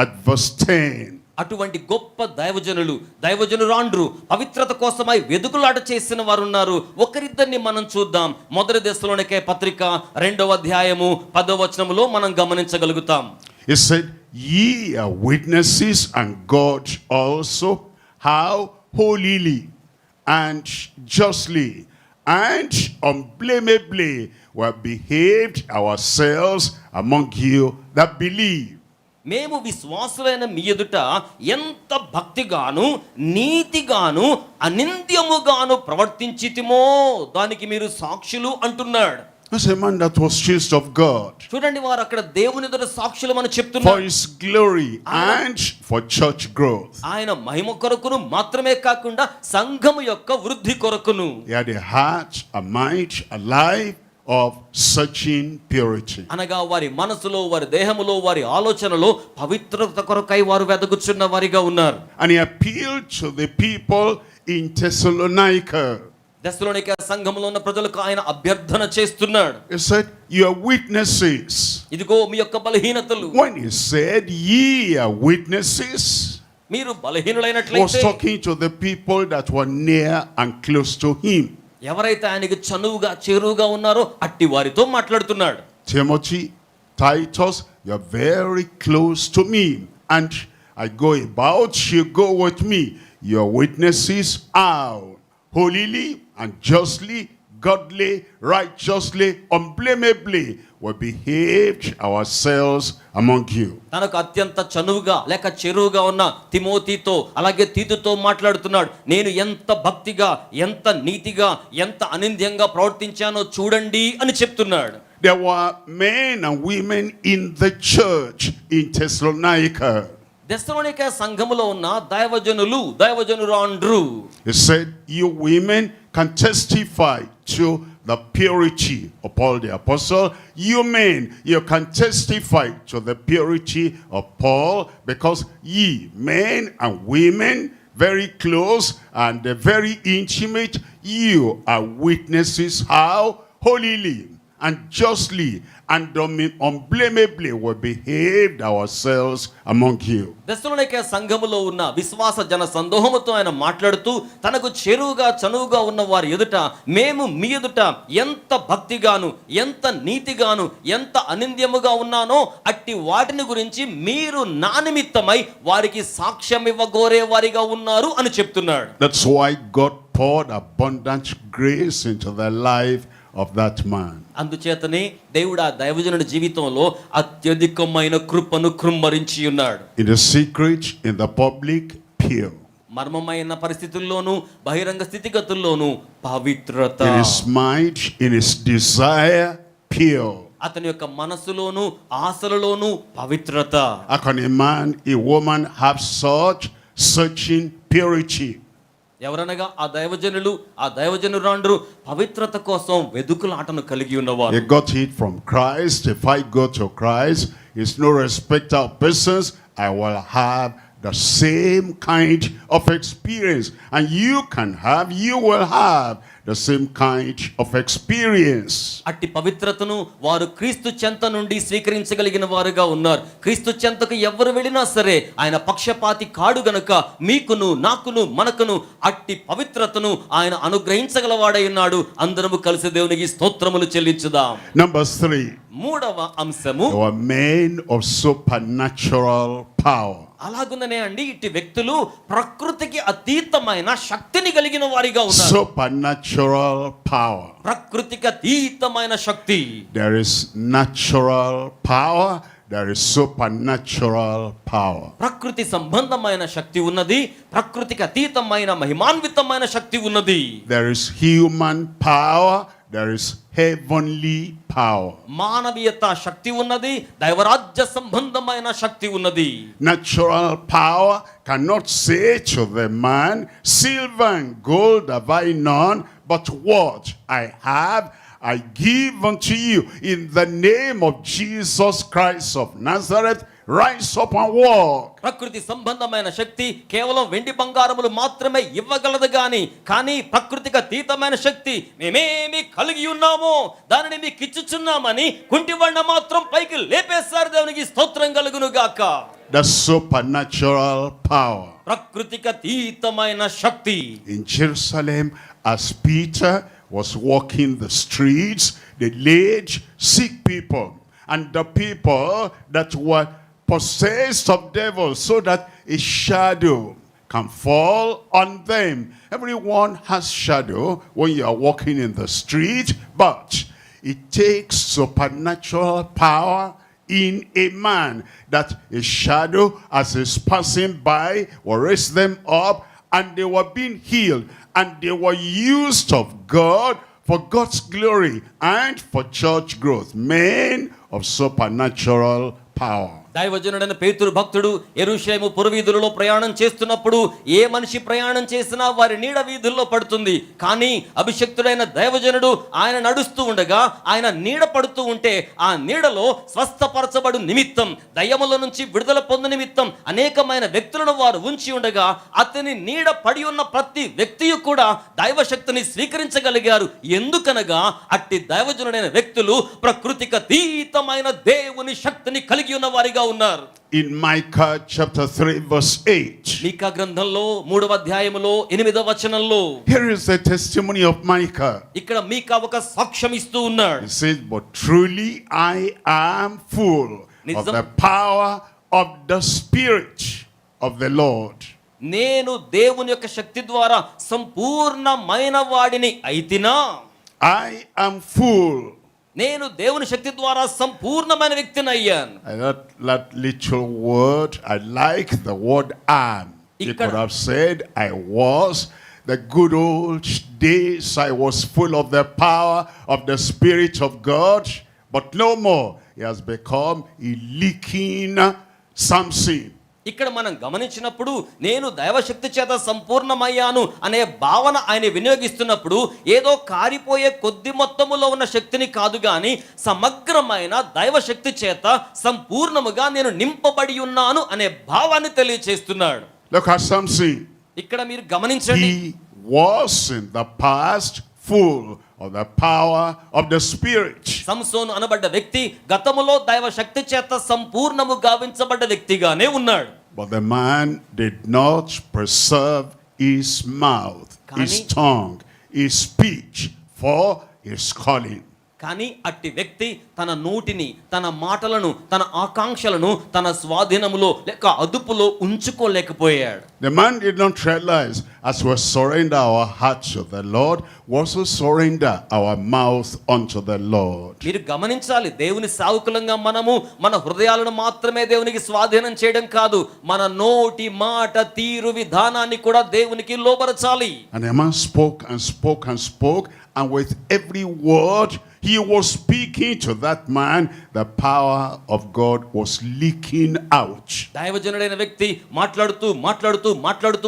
at verse 10. అటువంటి గొప్ప దైవజనురాండ్రు పవిత్రత కోసమై వెదుకులాట చేసిన వారు ఉన్నారు. ఒకరిద్దరిని మనం చూద్దాం. మొదటి దశలోనికే పత్రిక 2వ అధ్యాయము 10వ వచనములో మనం గమనించగలుగుతాం. He said, ye are witnesses, and God also, how holily and justly and unblameably we have behaved ourselves among you that believe. మేము విశ్వాసులైన మీ ఎదుట ఎంత భక్తిగాను నీతిగాను అనింద్యముగాను ప్రవర్తించితిమో దానికి మీరు సాక్షులు అంటున్నాడు. That's a man that was chosen of God చూడండి, వారు అక్కడ దేవుని ఎదుట సాక్షులు అని for చెప్తున్నారు. his glory and for church growth. ఆయన మహిమ కొరకును మాత్రమే కాకుండా సంఘము యొక్క వృద్ధి కొరకును. He had a heart, a mind, a life of searching purity. అనగా వారి మనసులో, వారి దేహములో, వారి ఆలోచనలో పవిత్రత కొరకై వారు వెదకుచున్న వారిగా ఉన్నారు. And he appealed to the people in Thessalonica. దశలోనికే సంఘములో ఉన్న ప్రజలకు ఆయన అభ్యర్థన చేస్తున్నాడు. He said, you are witnesses. ఇదిగో మీ యొక్క బలహీనతలు. When he said, ye are witnesses, మీరు he was బలహీనులైనట్లయితే talking to the people that were near and close to him. ఎవరైతే ఆయనకి చనువుగా చేరువుగా ఉన్నారో అట్టి వారితో మాట్లాడుతున్నాడు. Timothy, Titus, you're very close to me, and I go about, you go with me. Your witnesses are holily and justly, godly, righteously, unblameably we behaved ourselves among you. తనకు అత్యంత చనువుగా లేక చెరువుగా ఉన్న తిమోతితో అలాగే తీతుతో మాట్లాడుతున్నాడు. నేను ఎంత భక్తిగా, ఎంత నీతిగా, ఎంత అనింద్యంగా ప్రవర్తించానో చూడండి అని చెప్తున్నాడు. There were men and women in the church in Thessalonica. దెస్సలోనికే సంఘములో ఉన్న దైవజనురాండ్రు. He said, you women can testify to the purity of Paul the apostle. You men, you can testify to the purity of Paul, because ye men and women, very close and very intimate, you are witnesses how holily and justly and unblameably we behaved ourselves among you. దెస్సలోనికే సంఘములో ఉన్న విశ్వాస జన సందోహముతో ఆయన మాట్లాడుతూ తనకు చెరువుగా చనువుగా ఉన్న వారి ఎదుట మేము మీ ఎదుట ఎంత భక్తిగాను, ఎంత నీతిగాను, ఎంత అనింద్యముగా ఉన్నానో అట్టి వాటిని గురించి మీరు నా నిమిత్తమై వారికి సాక్ష్యం ఇవ్వగోరే వారిగా ఉన్నారు అని చెప్తున్నాడు. That's why God poured abundant grace into the life of that man. అందుచేతనే దేవుడు ఆ దైవజనుడి జీవితంలో అత్యధికమైన కృపను కృమ్మరించి ఉన్నాడు. In the secret, in the public, pure. మర్మమైన పరిస్థితుల్లోనూ బహిరంగ స్థితిగతుల్లోనూ పవిత్రత. In his mind, in his desire, pure. అతని యొక్క మనసులోను ఆశలలోను పవిత్రత. How can a man, a woman have such searching purity? ఎవరనగా ఆ దైవజనురాండ్రు పవిత్రత కోసం వెదుకులాటను కలిగి ఉన్నవారు. He got it from Christ. If I go to Christ, it's no respecter of persons. I will have the same kind of experience, and you will have the same kind of experience. అట్టి పవిత్రతను వారు క్రీస్తు చెంత నుండి స్వీకరించగలిగిన వారుగా ఉన్నారు. క్రీస్తు చెంతకు ఎవరు వెళ్ళినా సరే ఆయన పక్షపాతి కాడు గనుక మీకును నాకును మనకును అట్టి పవిత్రతను ఆయన అనుగ్రహించగలవాడై ఉన్నాడు. అందరము కలిసి దేవునికి స్తోత్రములు చెల్లించుదాం. Number 3. మూడవ అంశము, They were men of supernatural power. అలాగుందనే అండి ఇట్టి వ్యక్తులు ప్రకృతికి అతీతమైన శక్తిని కలిగిన వారిగా ఉన్నారు. Supernatural power. ప్రకృతికి అతీతమైన శక్తి. There is natural power, there is supernatural power. ప్రకృతి సంబంధమైన శక్తి ఉన్నది, ప్రకృతికి అతీతమైన మహిమాన్వితమైన శక్తి ఉన్నది. There is human power, there is heavenly power. మానవీయత శక్తి ఉన్నది, దైవరాజ్య సంబంధమైన శక్తి ఉన్నది. Natural power cannot say to the man, silver and gold have I none, but what I have I give unto you in the name of Jesus Christ of Nazareth, rise up and walk. ప్రకృతి సంబంధమైన శక్తి కేవలం వెండి బంగారములు మాత్రమే ఇవ్వగలదు కానీ ప్రకృతికి అతీతమైన శక్తి మేమేమి కలిగి ఉన్నామో దానిని మీకు ఇచ్చుచున్నామని కుంటివాడిని మాత్రం పైకి లేపేశారు. దేవునికి స్తోత్రం కలుగును గాక. The supernatural power. ప్రకృతికి అతీతమైన శక్తి. In Jerusalem, as Peter was walking the streets, they laid sick people and the people that were possessed of devils, so that a shadow can fall on them. Everyone has shadow when you are walking in the street, but it takes supernatural power in a man that a shadow, as is passing by, will raise them up, and they were being healed, and they were used of God for God's glory and for church growth. Men of supernatural power. దైవజనుడైన పేతురు భక్తుడు యెరూషలేము పురవీధులలో ప్రయాణం చేస్తున్నప్పుడు ఏ మనిషి ప్రయాణం చేసినా వారి నీడ వీధుల్లో పడుతుంది. కానీ అభిషక్తుడైన దైవజనుడు ఆయన నడుస్తూ ఉండగా ఆయన నీడ పడుతూ ఉంటే ఆ నీడలో స్వస్థపరచబడు నిమిత్తం, దయ్యముల నుంచి విడుదల పొందు నిమిత్తం అనేకమైన వ్యక్తులను వారు ఉంచి ఉండగా అతని నీడ పడి ఉన్న ప్రతి వ్యక్తి కూడా దైవశక్తిని స్వీకరించగలిగారు. ఎందుకనగా అట్టి దైవజనుడైన వ్యక్తులు ప్రకృతికి అతీతమైన దేవుని శక్తిని కలిగి ఉన్న వారిగా ఉన్నారు. In Micah chapter 3 verse 8. మీకా గ్రంథంలో 3వ అధ్యాయములో 8వ వచనంలో, Here is the testimony of Micah. ఇక్కడ మీకా ఒక సాక్ష్యం ఇస్తూ ఉన్నాడు. He says, but truly I am full of the power of the Spirit of the Lord. నేను దేవుని యొక్క శక్తి ద్వారా సంపూర్ణమైన వాడిని అయితినా. I am full. నేను దేవుని శక్తి ద్వారా సంపూర్ణమైన వ్యక్తిని అయ్యాను. That little word, I like the word am. You ఇక్కడ could have said I was. The good old days I was full of the power of the Spirit of God, but no more. He has become a leaking Samson. ఇక్కడ మనం గమనించినప్పుడు నేను దైవశక్తి చేత సంపూర్ణమయ్యాను అనే భావన ఆయన వినియోగిస్తున్నప్పుడు ఏదో కారిపోయే కొద్ది మొత్తములో ఉన్న శక్తిని కాదు గాని సమగ్రమైన దైవశక్తి చేత సంపూర్ణముగా నేను నింపబడి ఉన్నాను అనే భావాన్ని తెలియజేస్తున్నాడు. Look at Samson. ఇక్కడ మీరు గమనించండి. He was in the past full of the power of the Spirit. సంసోను అనబడ్డ వ్యక్తి గతములో దైవ శక్తి చేత సంపూర్ణము గావించబడ్డ వ్యక్తిగానే ఉన్నాడు. But the man did not preserve his mouth, his tongue, his speech for his calling. కానీ అట్టి వ్యక్తి తన నోటిని, తన మాటలను, తన ఆకాంక్షలను తన స్వాధీనములో లేక అదుపులో ఉంచుకోలేకపోయాడు. The man did not realize, as we surrender our heart to the Lord, we also surrender our mouth unto the Lord. మీరు గమనించాలి, దేవుని సేవకులంగా మనము మన హృదయాలను మాత్రమే దేవునికి స్వాధీనం చేయడం కాదు, మన నోటి మాట తీరు విధానాన్ని కూడా దేవునికి లోబరచాలి. And the man spoke and spoke and spoke, and with every word he was speaking to that man, the power of God was leaking out. దైవజనుడైన వ్యక్తి మాట్లాడుతూ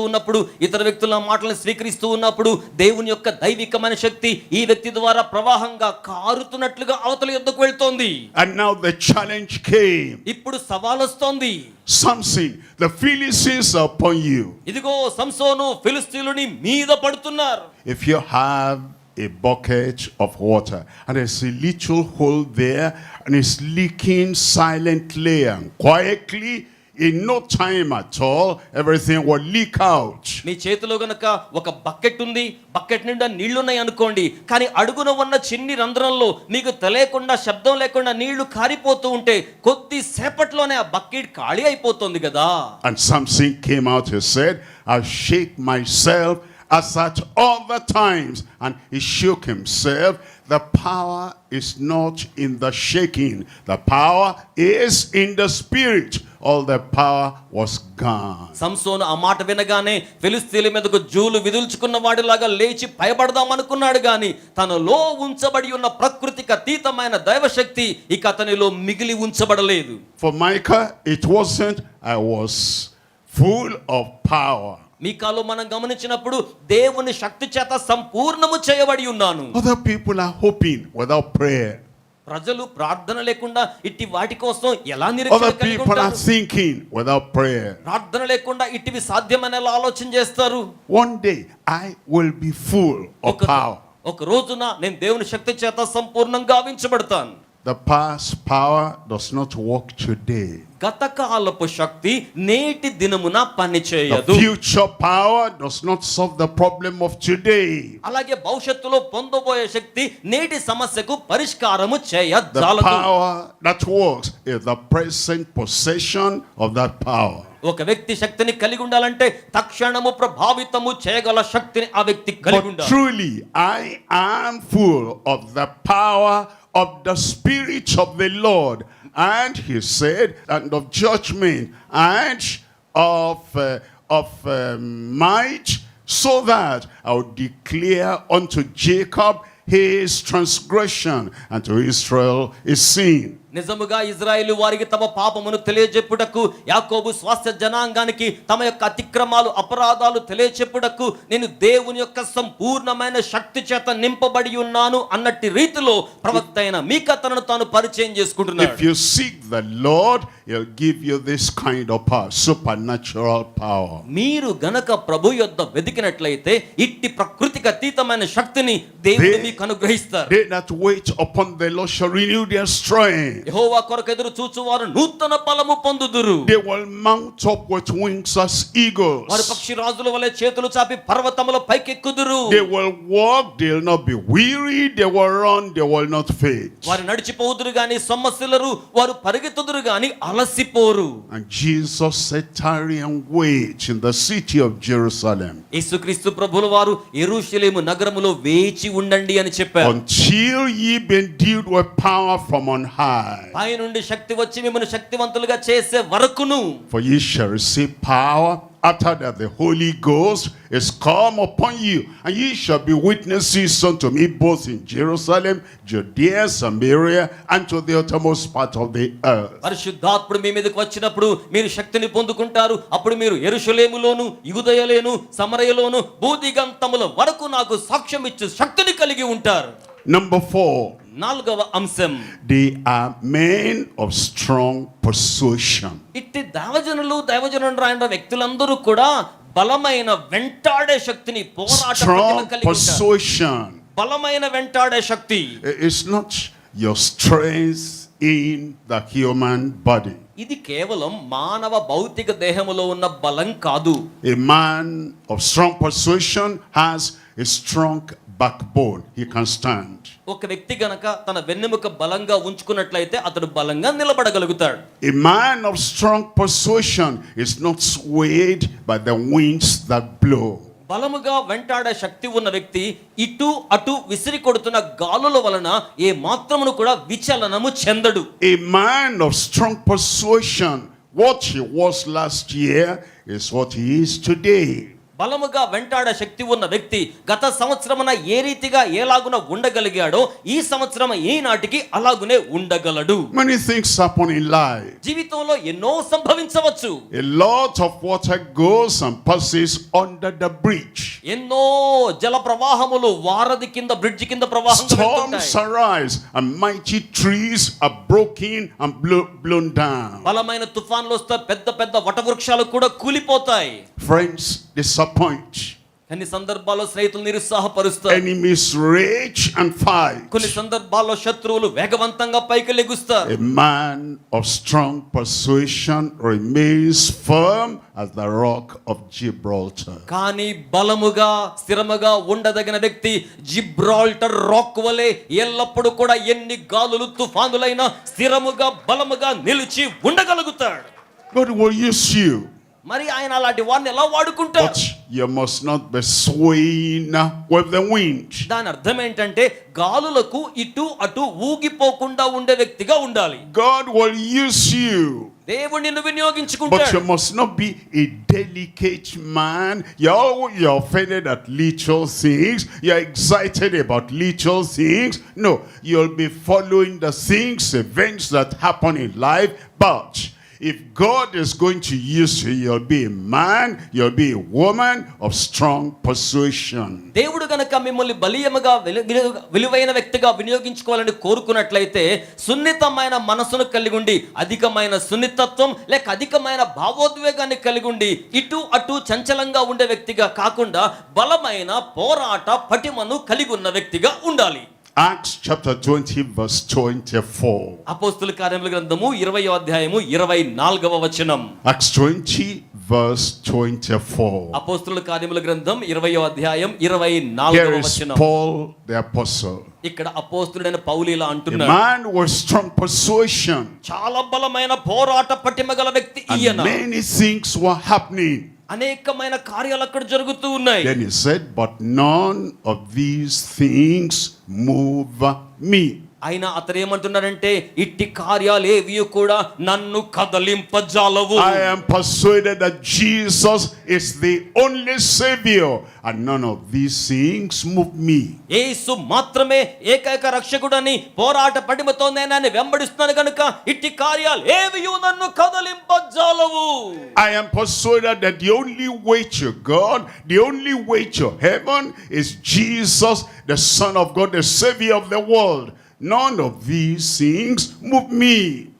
ఉన్నప్పుడు, ఇతర వ్యక్తుల మాటలను స్వీకరిస్తూ ఉన్నప్పుడు దేవుని యొక్క దైవికమైన శక్తి ఈ వ్యక్తి ద్వారా ప్రవాహంగా కారుతున్నట్లుగా అవతల యొద్దకు వెళ్తోంది. And now the challenge came. ఇప్పుడు సవాల్ వస్తోంది. Samson, the Philistines are upon you. ఇదిగో సంసోను ఫిలిష్తీయులని మీద పడుతున్నారు. If you have a bucket of water and there's a little hole there and it's leaking silently and quietly, in no time at all everything will leak out. మీ చేతిలో గనక ఒక bucket ఉంది, bucket నిండా నీళ్లు ఉన్నాయి అనుకోండి, కానీ అడుగున ఉన్న చిన్ని రంధ్రంలో మీకు తెలియకుండా శబ్దం లేకుండా నీళ్లు కారిపోతూ ఉంటే కొద్ది సేపట్లోనే ఆ బకెట్ ఖాళీ అయిపోతుంది కదా. And Samson came out, he said, I'll shake myself as at all the times, and he shook himself. The power is not in the shaking, the power is in the Spirit. All the power was gone. సంసోను ఆ మాట వినగానే ఫిలిష్తీయుల మీదకు జూలు విదుల్చుకున్న వాడిలాగా లేచి భయపడదాం అనుకున్నాడు గాని తనలో ఉంచబడి ఉన్న ప్రకృతికి అతీతమైన దైవశక్తి ఇక అతనిలో మిగిలి ఉంచబడలేదు. For Micah, it wasn't I was full of power. మీకాలో మనం గమనించినప్పుడు దేవుని శక్తి చేత సంపూర్ణము చేయబడి ఉన్నాను. Other people are hoping without prayer. ప్రజలు ప్రార్థన లేకుండా ఇట్టి వాటి కోసం ఎలా నిరీక్షణ Other కలిగి people are ఉంటారు? thinking without prayer. ప్రార్థన లేకుండా ఇటివి సాధ్యమని ఎలా ఆలోచన చేస్తారు? One day I will be full of power. ఒక రోజున నేను దేవుని శక్తి చేత సంపూర్ణంగా గావించబడతాను. The past power does not work today. గత కాలపు శక్తి నేటి దినమున పని The చేయదు. future power does not solve the problem of today. అలాగే భవిష్యత్తులో పొందబోయే శక్తి నేటి సమస్యకు పరిష్కారము The చేయజాలదు. power that works is the present possession of that power. ఒక వ్యక్తి శక్తిని కలిగి ఉండాలంటే తక్షణము ప్రభావితము చేయగల శక్తిని ఆ వ్యక్తి కలిగి But ఉండాలి. truly, I am full of the power of the Spirit of the Lord. And he said, and of judgment and of might, so that I would declare unto Jacob his transgression and to Israel his sin. నిజముగా ఇజ్రాయేలు వారికి తమ పాపమును తెలియజెప్పుటకు, యాకోబు స్వాస్థ్య జనాంగానికి తమ యొక్క అతిక్రమాలు అపరాధాలు తెలియజెప్పుటకు నేను దేవుని యొక్క సంపూర్ణమైన శక్తి చేత నింపబడి ఉన్నాను అన్నట్టి రీతిలో ప్రవక్త అయిన మీకా తనను తాను పరిచయం చేసుకుంటున్నాడు. If you seek the Lord, he'll give you this kind of power, supernatural power. మీరు గనక ప్రభు యొద్ద వెతికినట్లయితే ఇట్టి ప్రకృతికి అతీతమైన శక్తిని దేవుడు మీకు అనుగ్రహిస్తారు. They that wait upon the Lord shall renew their strength. యెహోవా కొరకు ఎదురు చూచువారు నూతన బలము పొందుదురు. They will mount up with wings as eagles. వారు పక్షి రాజుల వలె చేతులు చాపి పర్వతముల పైకెక్కుదురు. They will walk, they will not be weary. They will run, they will not faint. వారు నడిచిపోదురు గాని సొమ్మసిల్లరు, వారు పరిగెత్తుదురు గాని అలసిపోరు. And Jesus said, tarry and wait in the city of Jerusalem యేసుక్రీస్తు ప్రభుల వారు యెరూషలేము నగరములో వేచి ఉండండి అని చెప్పారు. until ye be endued with power from on high. పై నుండి శక్తి వచ్చి మిమ్మల్ని శక్తివంతులుగా చేసే వరకును. For ye shall receive power after that the Holy Ghost is come upon you, and ye shall be witnesses unto me both in Jerusalem, Judea, Samaria, and to the uttermost part of the earth. పరిశుద్ధాత్ముడు మీ మీదకి వచ్చినప్పుడు మీరు శక్తిని పొందుకుంటారు. అప్పుడు మీరు యెరూషలేములోను, యూదయలోను, సమరయలోను, భూదిగంతముల వరకు నాకు సాక్ష్యం ఇచ్చు శక్తిని కలిగి ఉంటారు. Number 4. నాలుగవ అంశం, They are men of strong persuasion. ఇట్టి దైవజనులైన వ్యక్తులందరూ కూడా బలమైన వెంటాడే శక్తిని పోరాట Strong కలిగి ఉంటారు. persuasion. బలమైన వెంటాడే శక్తి It's not your strength in the human body. ఇది కేవలం మానవ భౌతిక దేహములో ఉన్న బలం కాదు. A man of strong persuasion has a strong backbone. He can stand. ఒక వ్యక్తి గనక తన వెన్నెముక బలంగా ఉంచుకున్నట్లయితే అతడు బలంగా నిలబడగలుగుతాడు. A man of strong persuasion is not swayed by the winds that blow. బలముగా వెంటాడే శక్తి ఉన్న వ్యక్తి ఇటు అటు విసిరి కొడుతున్న గాలుల వలన ఏ మాత్రమును కూడా విచలనము చెందడు. A man of strong persuasion, what he was last year is what he is today. బలముగా వెంటాడే శక్తి ఉన్న వ్యక్తి గత సంవత్సరమున ఏ రీతిగా ఎలాగున ఉండగలిగాడో ఈ సంవత్సరం ఈనాటికి అలాగునే ఉండగలడు. Many things happen in life. జీవితంలో ఎన్నో సంభవించవచ్చు. A lot of water goes and passes under the bridge. ఎన్నో జల ప్రవాహములు వారధి కింద బ్రిడ్జి కింద ప్రవాహం Storms arise and mighty trees are broken and blown down. బలమైన తుఫాన్లు వస్తే పెద్ద పెద్ద వటవృక్షాలు కూడా కూలిపోతాయి. Friends disappoint. కొన్ని సందర్భాల్లో స్నేహితులు నిరుత్సాహపరుస్తారు. Enemies rage and fight. కొన్ని సందర్భాల్లో శత్రువులు వేగవంతంగా పైకి లెగుస్తారు. A man of strong persuasion remains firm as the rock of Gibraltar. కానీ బలముగా స్థిరముగా ఉండదగిన వ్యక్తి జిబ్రాల్టర్ రాక్ వలె ఎల్లప్పుడూ కూడా ఎన్ని గాలులు తుఫానులైనా స్థిరముగా బలముగా నిలిచి ఉండగలుగుతాడు. God will use you, మరి ఆయన అలాంటి వారిని ఎలా వాడుకుంటాడు? but you must not be swaying with the wind. దాని అర్థం ఏంటంటే గాలులకు ఇటు అటు ఊగిపోకుండా ఉండే వ్యక్తిగా ఉండాలి. God will use you, దేవుడు నిన్ను but you వినియోగించుకుంటాడు. must not be a delicate man. You're offended at little things. You're excited about little things. No, you'll be following the things, events that happen in life, but if God is going to use you, you'll be a man, you'll be a woman of strong persuasion. దేవుడు గనక మిమ్మల్ని బలీయముగా విలువైన వ్యక్తిగా వినియోగించుకోవాలని కోరుకున్నట్లయితే సున్నితమైన మనసును కలిగి ఉండి అధికమైన సున్నితత్వం లేక అధికమైన భావోద్వేగాన్ని కలిగి ఉండి ఇటు అటు చంచలంగా ఉండే వ్యక్తిగా కాకుండా బలమైన పోరాట పటిమను కలిగి ఉన్న వ్యక్తిగా ఉండాలి. Acts chapter 20 verse 24. అపోస్తలుల కార్యముల గ్రంథము 20వ అధ్యాయము 24వ వచనం. Acts 20 verse 24. అపోస్తలుల కార్యముల గ్రంథం 20వ అధ్యాయం 24వ Here is వచనం. Paul the apostle. ఇక్కడ అపోస్తలుడైన పౌలు ఇలా A అంటున్నాడు, man with strong persuasion. చాలా బలమైన పోరాట పటిమ గల వ్యక్తి And ఈయన. many things were happening. అనేకమైన కార్యాలు అక్కడ జరుగుతూ ఉన్నాయి. Then he said, but none of these things move me. ఆయన అతను ఏమంటున్నాడంటే ఇట్టి కార్యాలు ఏవి కూడా నన్ను కదలింపజాలవు. I am persuaded that Jesus is the only Savior and none of these things move me. యేసు మాత్రమే ఏకైక రక్షకుడని పోరాట పటిమతో నేను ఆయన వెంబడిస్తున్నాను కనుక ఇట్టి కార్యాలు ఏవి నన్ను కదలింపజాలవు. I am persuaded that the only way to God, the only way to heaven is Jesus, the Son of God, the Savior of the world. None of these things move me.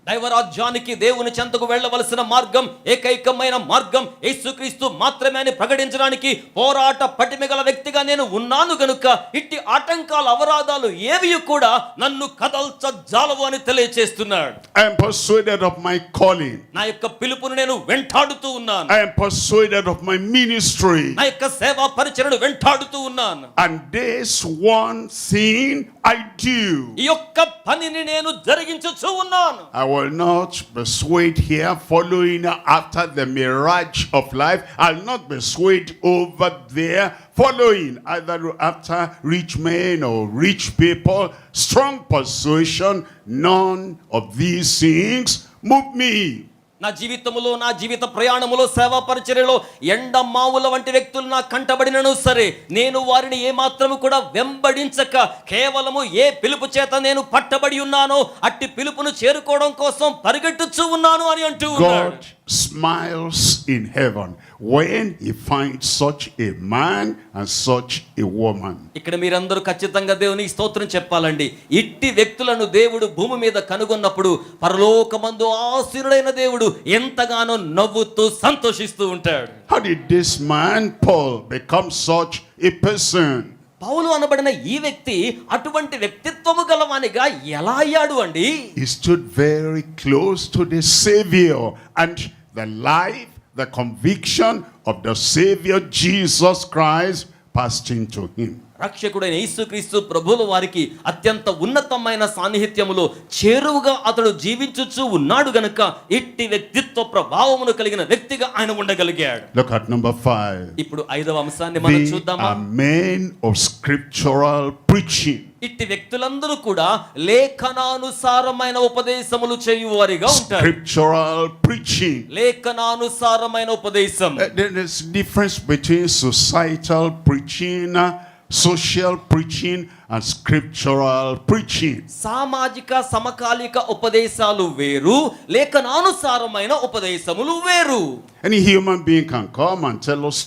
దైవరాజ్యానికి దేవుని చెంతకు వెళ్ళవలసిన మార్గం ఏకైకమైన మార్గం యేసుక్రీస్తు మాత్రమే అని ప్రకటించడానికి పోరాట పటిమగల వ్యక్తిగా నేను ఉన్నాను గనుక ఇట్టి ఆటంకాలు అవరాధాలు ఏవి కూడా నన్ను కదల్చజాలవు అని తెలియజేస్తున్నాడు. I am persuaded of my calling. నా యొక్క పిలుపును నేను వెంటాడుతూ ఉన్నాను. I am persuaded of my ministry. నా యొక్క సేవా పరిచర్యను వెంటాడుతూ ఉన్నాను. And this one thing I do. ఈ యొక్క పనిని నేను జరిగించుచూ ఉన్నాను. I will not be swayed here following after the mirage of life. I'll not be swayed over there following either after rich men or rich people. Strong persuasion, none of these things move me. నా జీవితములో నా జీవిత ప్రయాణములో సేవా పరిచర్యలో ఎండమావుల వంటి వ్యక్తులు నా కంటబడినను సరే నేను వారిని ఏమాత్రము కూడా వెంబడించక కేవలము ఏ పిలుపు చేత నేను పట్టబడి ఉన్నానో అట్టి పిలుపును చేరుకోవడం కోసం పరిగెట్టుచూ ఉన్నాను అని అంటూ ఉన్నాడు. God smiles in heaven when he finds such a man and such a woman. ఇక్కడ మీరందరూ ఖచ్చితంగా దేవునికి స్తోత్రం చెప్పాలండి. ఇట్టి వ్యక్తులను దేవుడు భూమి మీద కనుగొన్నప్పుడు పరలోకమందు ఆశీనుడైన దేవుడు ఎంతగానో నవ్వుతూ సంతోషిస్తూ ఉంటాడు. How did this man Paul become such a person? పౌలు అనబడిన ఈ వ్యక్తి అటువంటి వ్యక్తిత్వము గలవానిగా ఎలా అయ్యాడు అండి? He stood very close to the Savior, and the life, the conviction of the Savior Jesus Christ passed into him. రక్షకుడైన యేసుక్రీస్తు ప్రభువుల వారికి అత్యంత ఉన్నతమైన సాన్నిహిత్యములో చేరువుగా అతడు జీవించుచూ ఉన్నాడు గనుక ఇట్టి వ్యక్తిత్వ ప్రభావమును కలిగిన వ్యక్తిగా ఆయన ఉండగలిగాడు. Look at number 5. ఇప్పుడు 5వ అంశాన్ని మనం They చూద్దామా? are men of scriptural preaching. ఇట్టి వ్యక్తులందరూ కూడా లేఖనానుసారమైన ఉపదేశములు చేయువారిగా ఉంటారు. Scriptural preaching. లేఖనానుసారమైన ఉపదేశం. There is difference between societal preaching, social preaching and scriptural preaching. సామాజిక సమకాలిక ఉపదేశాలు వేరు, లేఖనానుసారమైన ఉపదేశములు వేరు. Any human being can come and tell us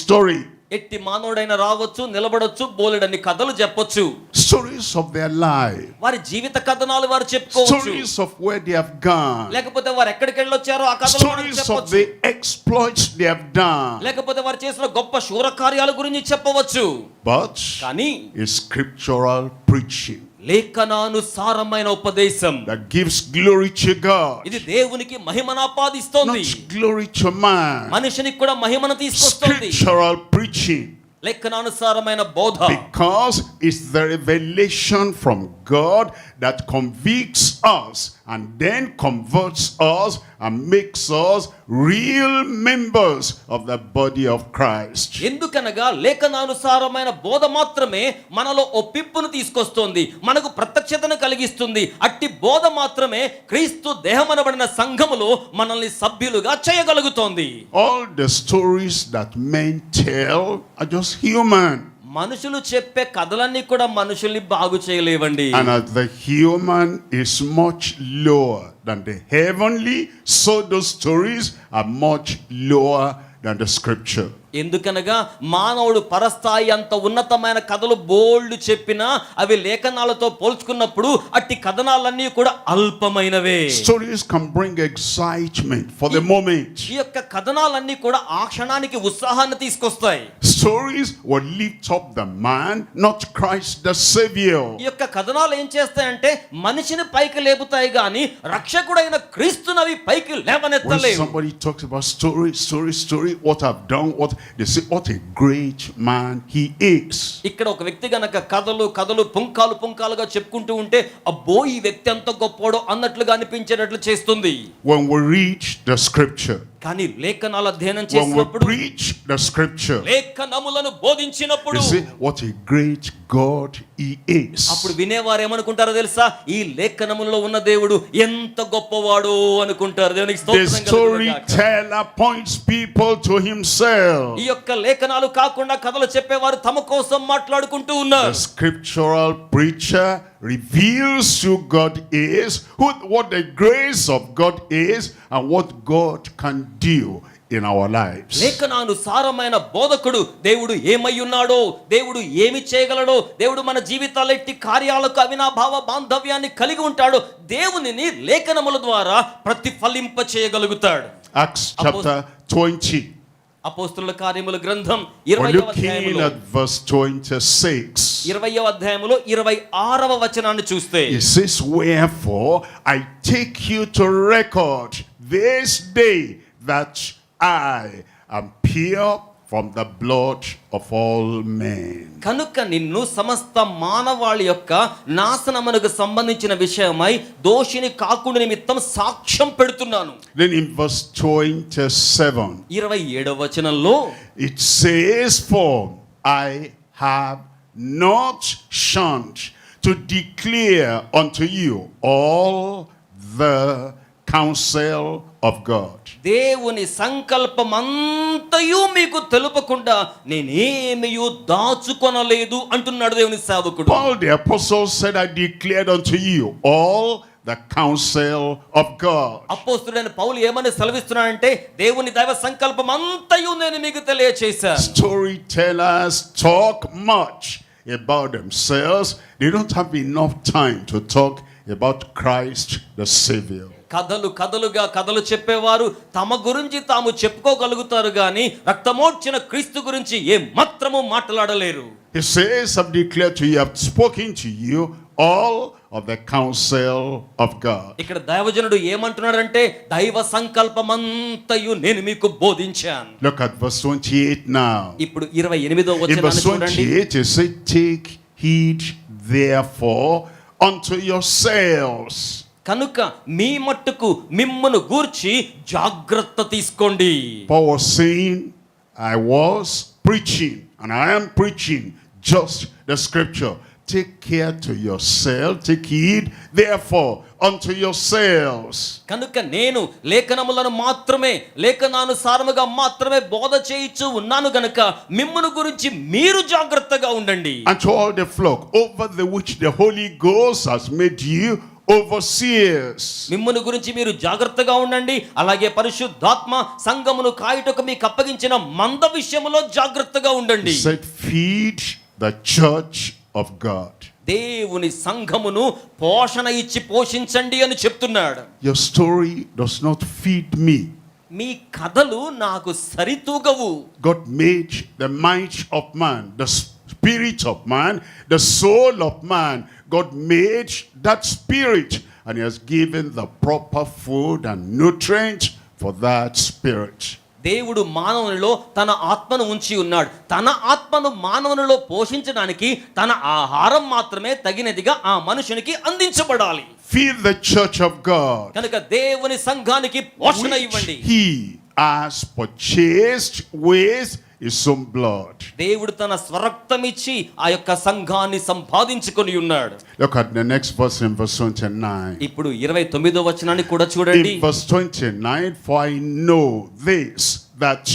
story. ఎట్టి మానవుడైనా రావచ్చు, నిలబడొచ్చు, బోలెడన్ని కథలు చెప్పొచ్చు. Stories of their life. వారి జీవిత కథనాలు వారు చెప్పుకోవచ్చు. Stories of where they have gone. లేకపోతే వారు ఎక్కడికి వెళ్ళొచ్చారో ఆ కథలు మనకు Stories of చెప్పొచ్చు. the exploits they have done. లేకపోతే వారు చేసిన గొప్ప శూర కార్యాల గురించి చెప్పవచ్చు. But కానీ it's scriptural preaching లేఖనానుసారమైన ఉపదేశం that gives glory to God, ఇది దేవునికి మహిమను ఆపాదిస్తోంది, not glory to man. మనిషినికి కూడా మహిమను తీసుకొస్తుంది. Scriptural preaching, లేఖనానుసారమైన బోధ, because it's the revelation from God that convicts us and then converts us and makes us real members of the body of Christ. ఎందుకనగా లేఖనానుసారమైన బోధ మాత్రమే మనలో ఒప్పింపును తీసుకొస్తుంది, మనకు ప్రత్యక్షతను కలిగిస్తుంది. అట్టి బోధ మాత్రమే క్రీస్తు దేహమనబడిన సంఘములో మనల్ని సభ్యులుగా చేయగలుగుతోంది. All the stories that men tell are just human. మనుషులు చెప్పే కథలన్నీ కూడా మనుషుల్ని బాగు చేయలేవండి. And as the human is much lower than the heavenly, so those stories are much lower than the scripture. ఎందుకనగా మానవుడు పరస్థాయి అంత ఉన్నతమైన కథలు బోల్డ్ చెప్పినా అవి లేఖనాలతో పోల్చుకున్నప్పుడు అట్టి కథనాలన్నీ కూడా అల్పమైనవే. Stories can bring excitement for the moment. ఈ యొక్క కథనాలన్నీ కూడా ఆ క్షణానికి ఉత్సాహాన్ని తీసుకొస్తాయి. Stories will lift up the man, not Christ the Savior. ఈ యొక్క కథనాలు ఏం చేస్తాయంటే మనిషిని పైకి లేపుతాయి గాని రక్షకుడైన క్రీస్తునవి పైకి When లేవనెత్తలేవు. somebody talks about story, what I've done, they say, what a great man he is. ఇక్కడ ఒక వ్యక్తి గనక కథలు పుంకాలుగా చెప్పుకుంటూ ఉంటే అబ్బో ఈ వ్యక్తి ఎంత గొప్పోడో అన్నట్లుగా అనిపించేటట్లు చేస్తుంది. When we read the scripture, కానీ లేఖనాల అధ్యయనం when we చేసినప్పుడు preach the scripture, లేఖనములను బోధించినప్పుడు they say, what a great God he is. అప్పుడు వినేవారు ఏమనుకుంటారో తెలుసా? ఈ లేఖనములలో ఉన్న దేవుడు ఎంత గొప్పవాడో అనుకుంటారు. దేవునికి The స్తోత్రం కలుగును గాక. storyteller points people to himself. ఈ యొక్క లేఖనాలు కాకుండా కథలు చెప్పేవారు తమ కోసం మాట్లాడుకుంటూ The ఉన్నారు. scriptural preacher reveals who God is, what the grace of God is, and what God can do in our lives. లేఖనానుసారమైన బోధకుడు దేవుడు ఏమై ఉన్నాడో, దేవుడు ఏమి చేయగలడో, దేవుడు మన జీవితాల ఎట్టి కార్యాలకు అవినాభావ బాంధవ్యాన్ని కలిగి ఉంటాడో దేవునిని లేఖనముల ద్వారా ప్రతిఫలింప చేయగలుగుతాడు. Acts chapter 20. అపోస్తలుల కార్యముల గ్రంథం We're 20వ looking అధ్యాయములో at verse 26. 20వ అధ్యాయములో 26వ వచనాన్ని చూస్తే It says, wherefore I take you to record this day that I am pure from the blood of all men. కనుక నిన్ను సమస్త మానవాళి యొక్క నాశనమునకు సంబంధించిన విషయమై దోషిని కాకుండా నిమిత్తం సాక్ష్యం పెడుతున్నాను. Then in verse 27, 27వ వచనంలో it says, for I have not shunned to declare unto you all the counsel of God. దేవుని సంకల్పమంతయు మీకు తెలుపకుండా నేనేమియు దాచుకొనలేదు అంటున్నాడు దేవుని సేవకుడు. Paul the apostle said, I declared unto you all the counsel of God. అపోస్తలుడైన పౌలు ఏమని సెలవిస్తున్నాడంటే దేవుని దైవ సంకల్పం అంతయు నేను మీకు తెలియచేశాను. Storytellers talk much about themselves. They don't have enough time to talk about Christ the Savior. కథలుగా కథలు చెప్పేవారు తమ గురించి తాము చెప్పుకోగలుగుతారు గాని రక్తమోడ్చిన క్రీస్తు గురించి ఏ మాత్రము మాట్లాడలేరు. He says, I've declared to you, I've spoken to you all of the counsel of God. ఇక్కడ దైవజనుడు ఏమంటున్నాడంటే దైవ సంకల్పమంతయు నేను మీకు బోధించాను. Look at verse 28 now. ఇప్పుడు 28వ In verse వచనాన్ని చూడండి. 28 he said, take heed therefore unto yourselves. కనుక మీ మట్టుకు మిమ్మును గూర్చి జాగ్రత్త తీసుకోండి. Paul was saying, I was preaching and I am preaching just the scripture. Take care to yourself, take heed therefore unto yourselves. కనుక నేను లేఖనములను మాత్రమే లేఖనానుసారముగా మాత్రమే బోధ చేయించు ఉన్నాను గనుక మిమ్మును గురించి మీరు జాగ్రత్తగా ఉండండి. And to all the flock over the which the Holy Ghost has made you overseers. మిమ్మును గురించి మీరు జాగ్రత్తగా ఉండండి. అలాగే పరిశుద్ధాత్మ సంఘమును కాయుటకు మీకు అప్పగించిన మంద విషయములో జాగ్రత్తగా ఉండండి. He said, feed the church of God. దేవుని సంఘమును పోషణ ఇచ్చి పోషించండి అని చెప్తున్నాడు. Your story does not feed me. మీ కథలు నాకు సరితూగవు. God made the mind of man, the spirit of man, the soul of man. God made that spirit and he has given the proper food and nutrient for that spirit. దేవుడు మానవునిలో తన ఆత్మను ఉంచి ఉన్నాడు. తన ఆత్మను మానవునిలో పోషించడానికి తన ఆహారం మాత్రమే తగినదిగా ఆ మనుషునికి అందించబడాలి. Feed the church of God, కనుక దేవుని సంఘానికి పోషణ which ఇవ్వండి. he has purchased with his own blood. దేవుడు తన స్వరక్తం ఇచ్చి ఆ యొక్క సంఘాన్ని సంపాదించుకొని ఉన్నాడు. Look at the next verse in verse 29. ఇప్పుడు 29వ వచనాన్ని కూడా చూడండి. In verse 29, for I know this, that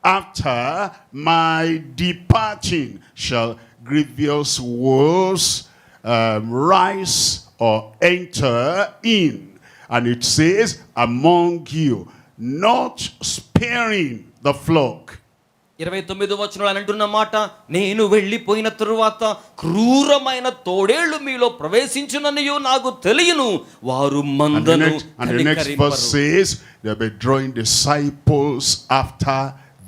after my departing shall grievous woes rise or enter in. And it says, among you, not sparing the flock. 29వ వచనంలో ఆయన అంటున్న మాట, నేను వెళ్ళిపోయిన తరువాత క్రూరమైన తోడేళ్లు మీలో ప్రవేశించుననియు నాకు తెలియను, వారు మందను And the next verse says, they'll be drawing disciples after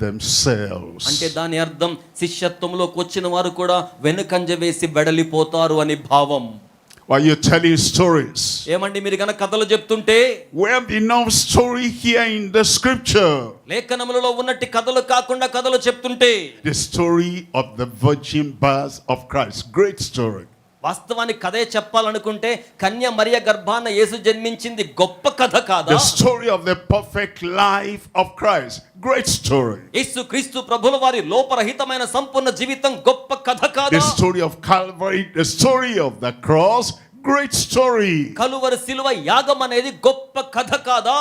themselves. అంటే దాని అర్థం శిష్యత్వంలోకి వచ్చిన వారు కూడా వెనుకంజ వేసి వెడలిపోతారు అని భావం. While you're telling stories, ఏమండి మీరు గనక కథలు చెప్తుంటే, we have enough story here in the scripture. లేఖనములలో ఉన్నట్టి కథలు కాకుండా కథలు చెప్తుంటే, The story of the virgin birth of Christ, great story. వాస్తవానికి కథే చెప్పాలనుకుంటే కన్య మరియ గర్భాన యేసు జన్మించింది గొప్ప కథ కాదా? The story of the perfect life of Christ, great story. యేసు క్రీస్తు ప్రభుల వారి లోపరహితమైన సంపూర్ణ జీవితం గొప్ప కథ కాదా? The story of Calvary, the story of the cross, great story. Calvary శిలువ యాగం అనేది గొప్ప కథ కాదా?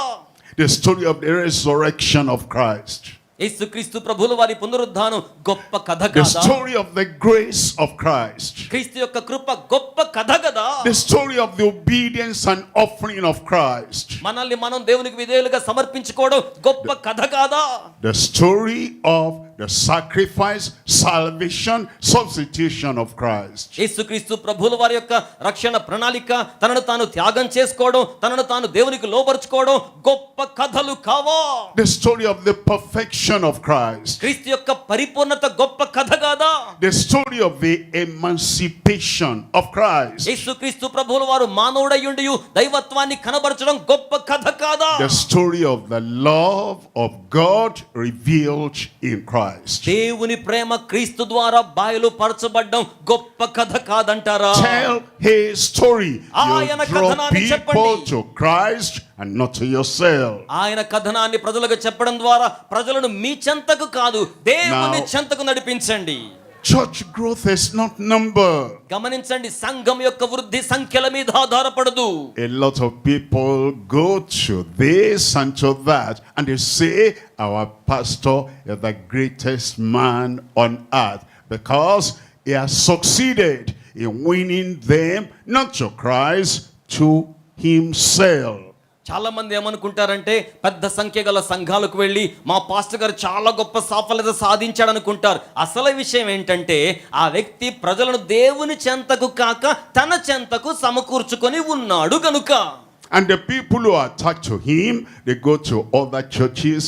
The story of the resurrection of Christ. యేసు క్రీస్తు ప్రభుల వారి పునరుద్ధానం గొప్ప కథ The కాదా? story of the grace of Christ. క్రీస్తు యొక్క కృప గొప్ప కథ కదా? The story of the obedience and offering of Christ. మనల్ని మనం దేవునికి విధేయులుగా సమర్పించుకోవడం గొప్ప కథ కాదా? The story of the sacrifice, salvation, substitution of Christ. యేసుక్రీస్తు ప్రభుల వారి యొక్క రక్షణ ప్రణాళిక, తనను తాను త్యాగం చేసుకోవడం, తనను తాను దేవునికి లోబరుచుకోవడం గొప్ప కథలు కావా? The story of the perfection of Christ. క్రీస్తు యొక్క పరిపూర్ణత గొప్ప కథ కాదా? The story of the emancipation of Christ. యేసుక్రీస్తు ప్రభుల వారు మానవుడయ్యుండి దైవత్వాన్ని కనబరచడం గొప్ప కథ కాదా? The story of the love of God revealed in Christ. దేవుని ప్రేమ క్రీస్తు ద్వారా బయలుపరచబడడం గొప్ప కథ కాదంటారా? Tell his story. ఆయన You draw కథనాన్ని people చెప్పండి. to Christ and not to yourself. ఆయన కథనాన్ని ప్రజలకు చెప్పడం ద్వారా ప్రజలను మీ చెంతకు కాదు దేవుని Now- చెంతకు నడిపించండి. Church growth is not number. గమనించండి, సంఘం యొక్క వృద్ధి సంఖ్యల మీద ఆధారపడదు. A lot of people go to this and to that, and they say our pastor is the greatest man on earth because he has succeeded in winning them not to Christ, to himself. చాలా మంది ఏమనుకుంటారంటే పెద్ద సంఖ్య గల సంఘాలకు వెళ్ళి మా pastor గారు చాలా గొప్ప సాఫల్యత సాధించాడు అనుకుంటారు. అసలు విషయం ఏంటంటే ఆ వ్యక్తి ప్రజలను దేవుని చెంతకు కాక తన చెంతకు సమకూర్చుకొని ఉన్నాడు గనుక. And the people who are attached to him, they go to other churches.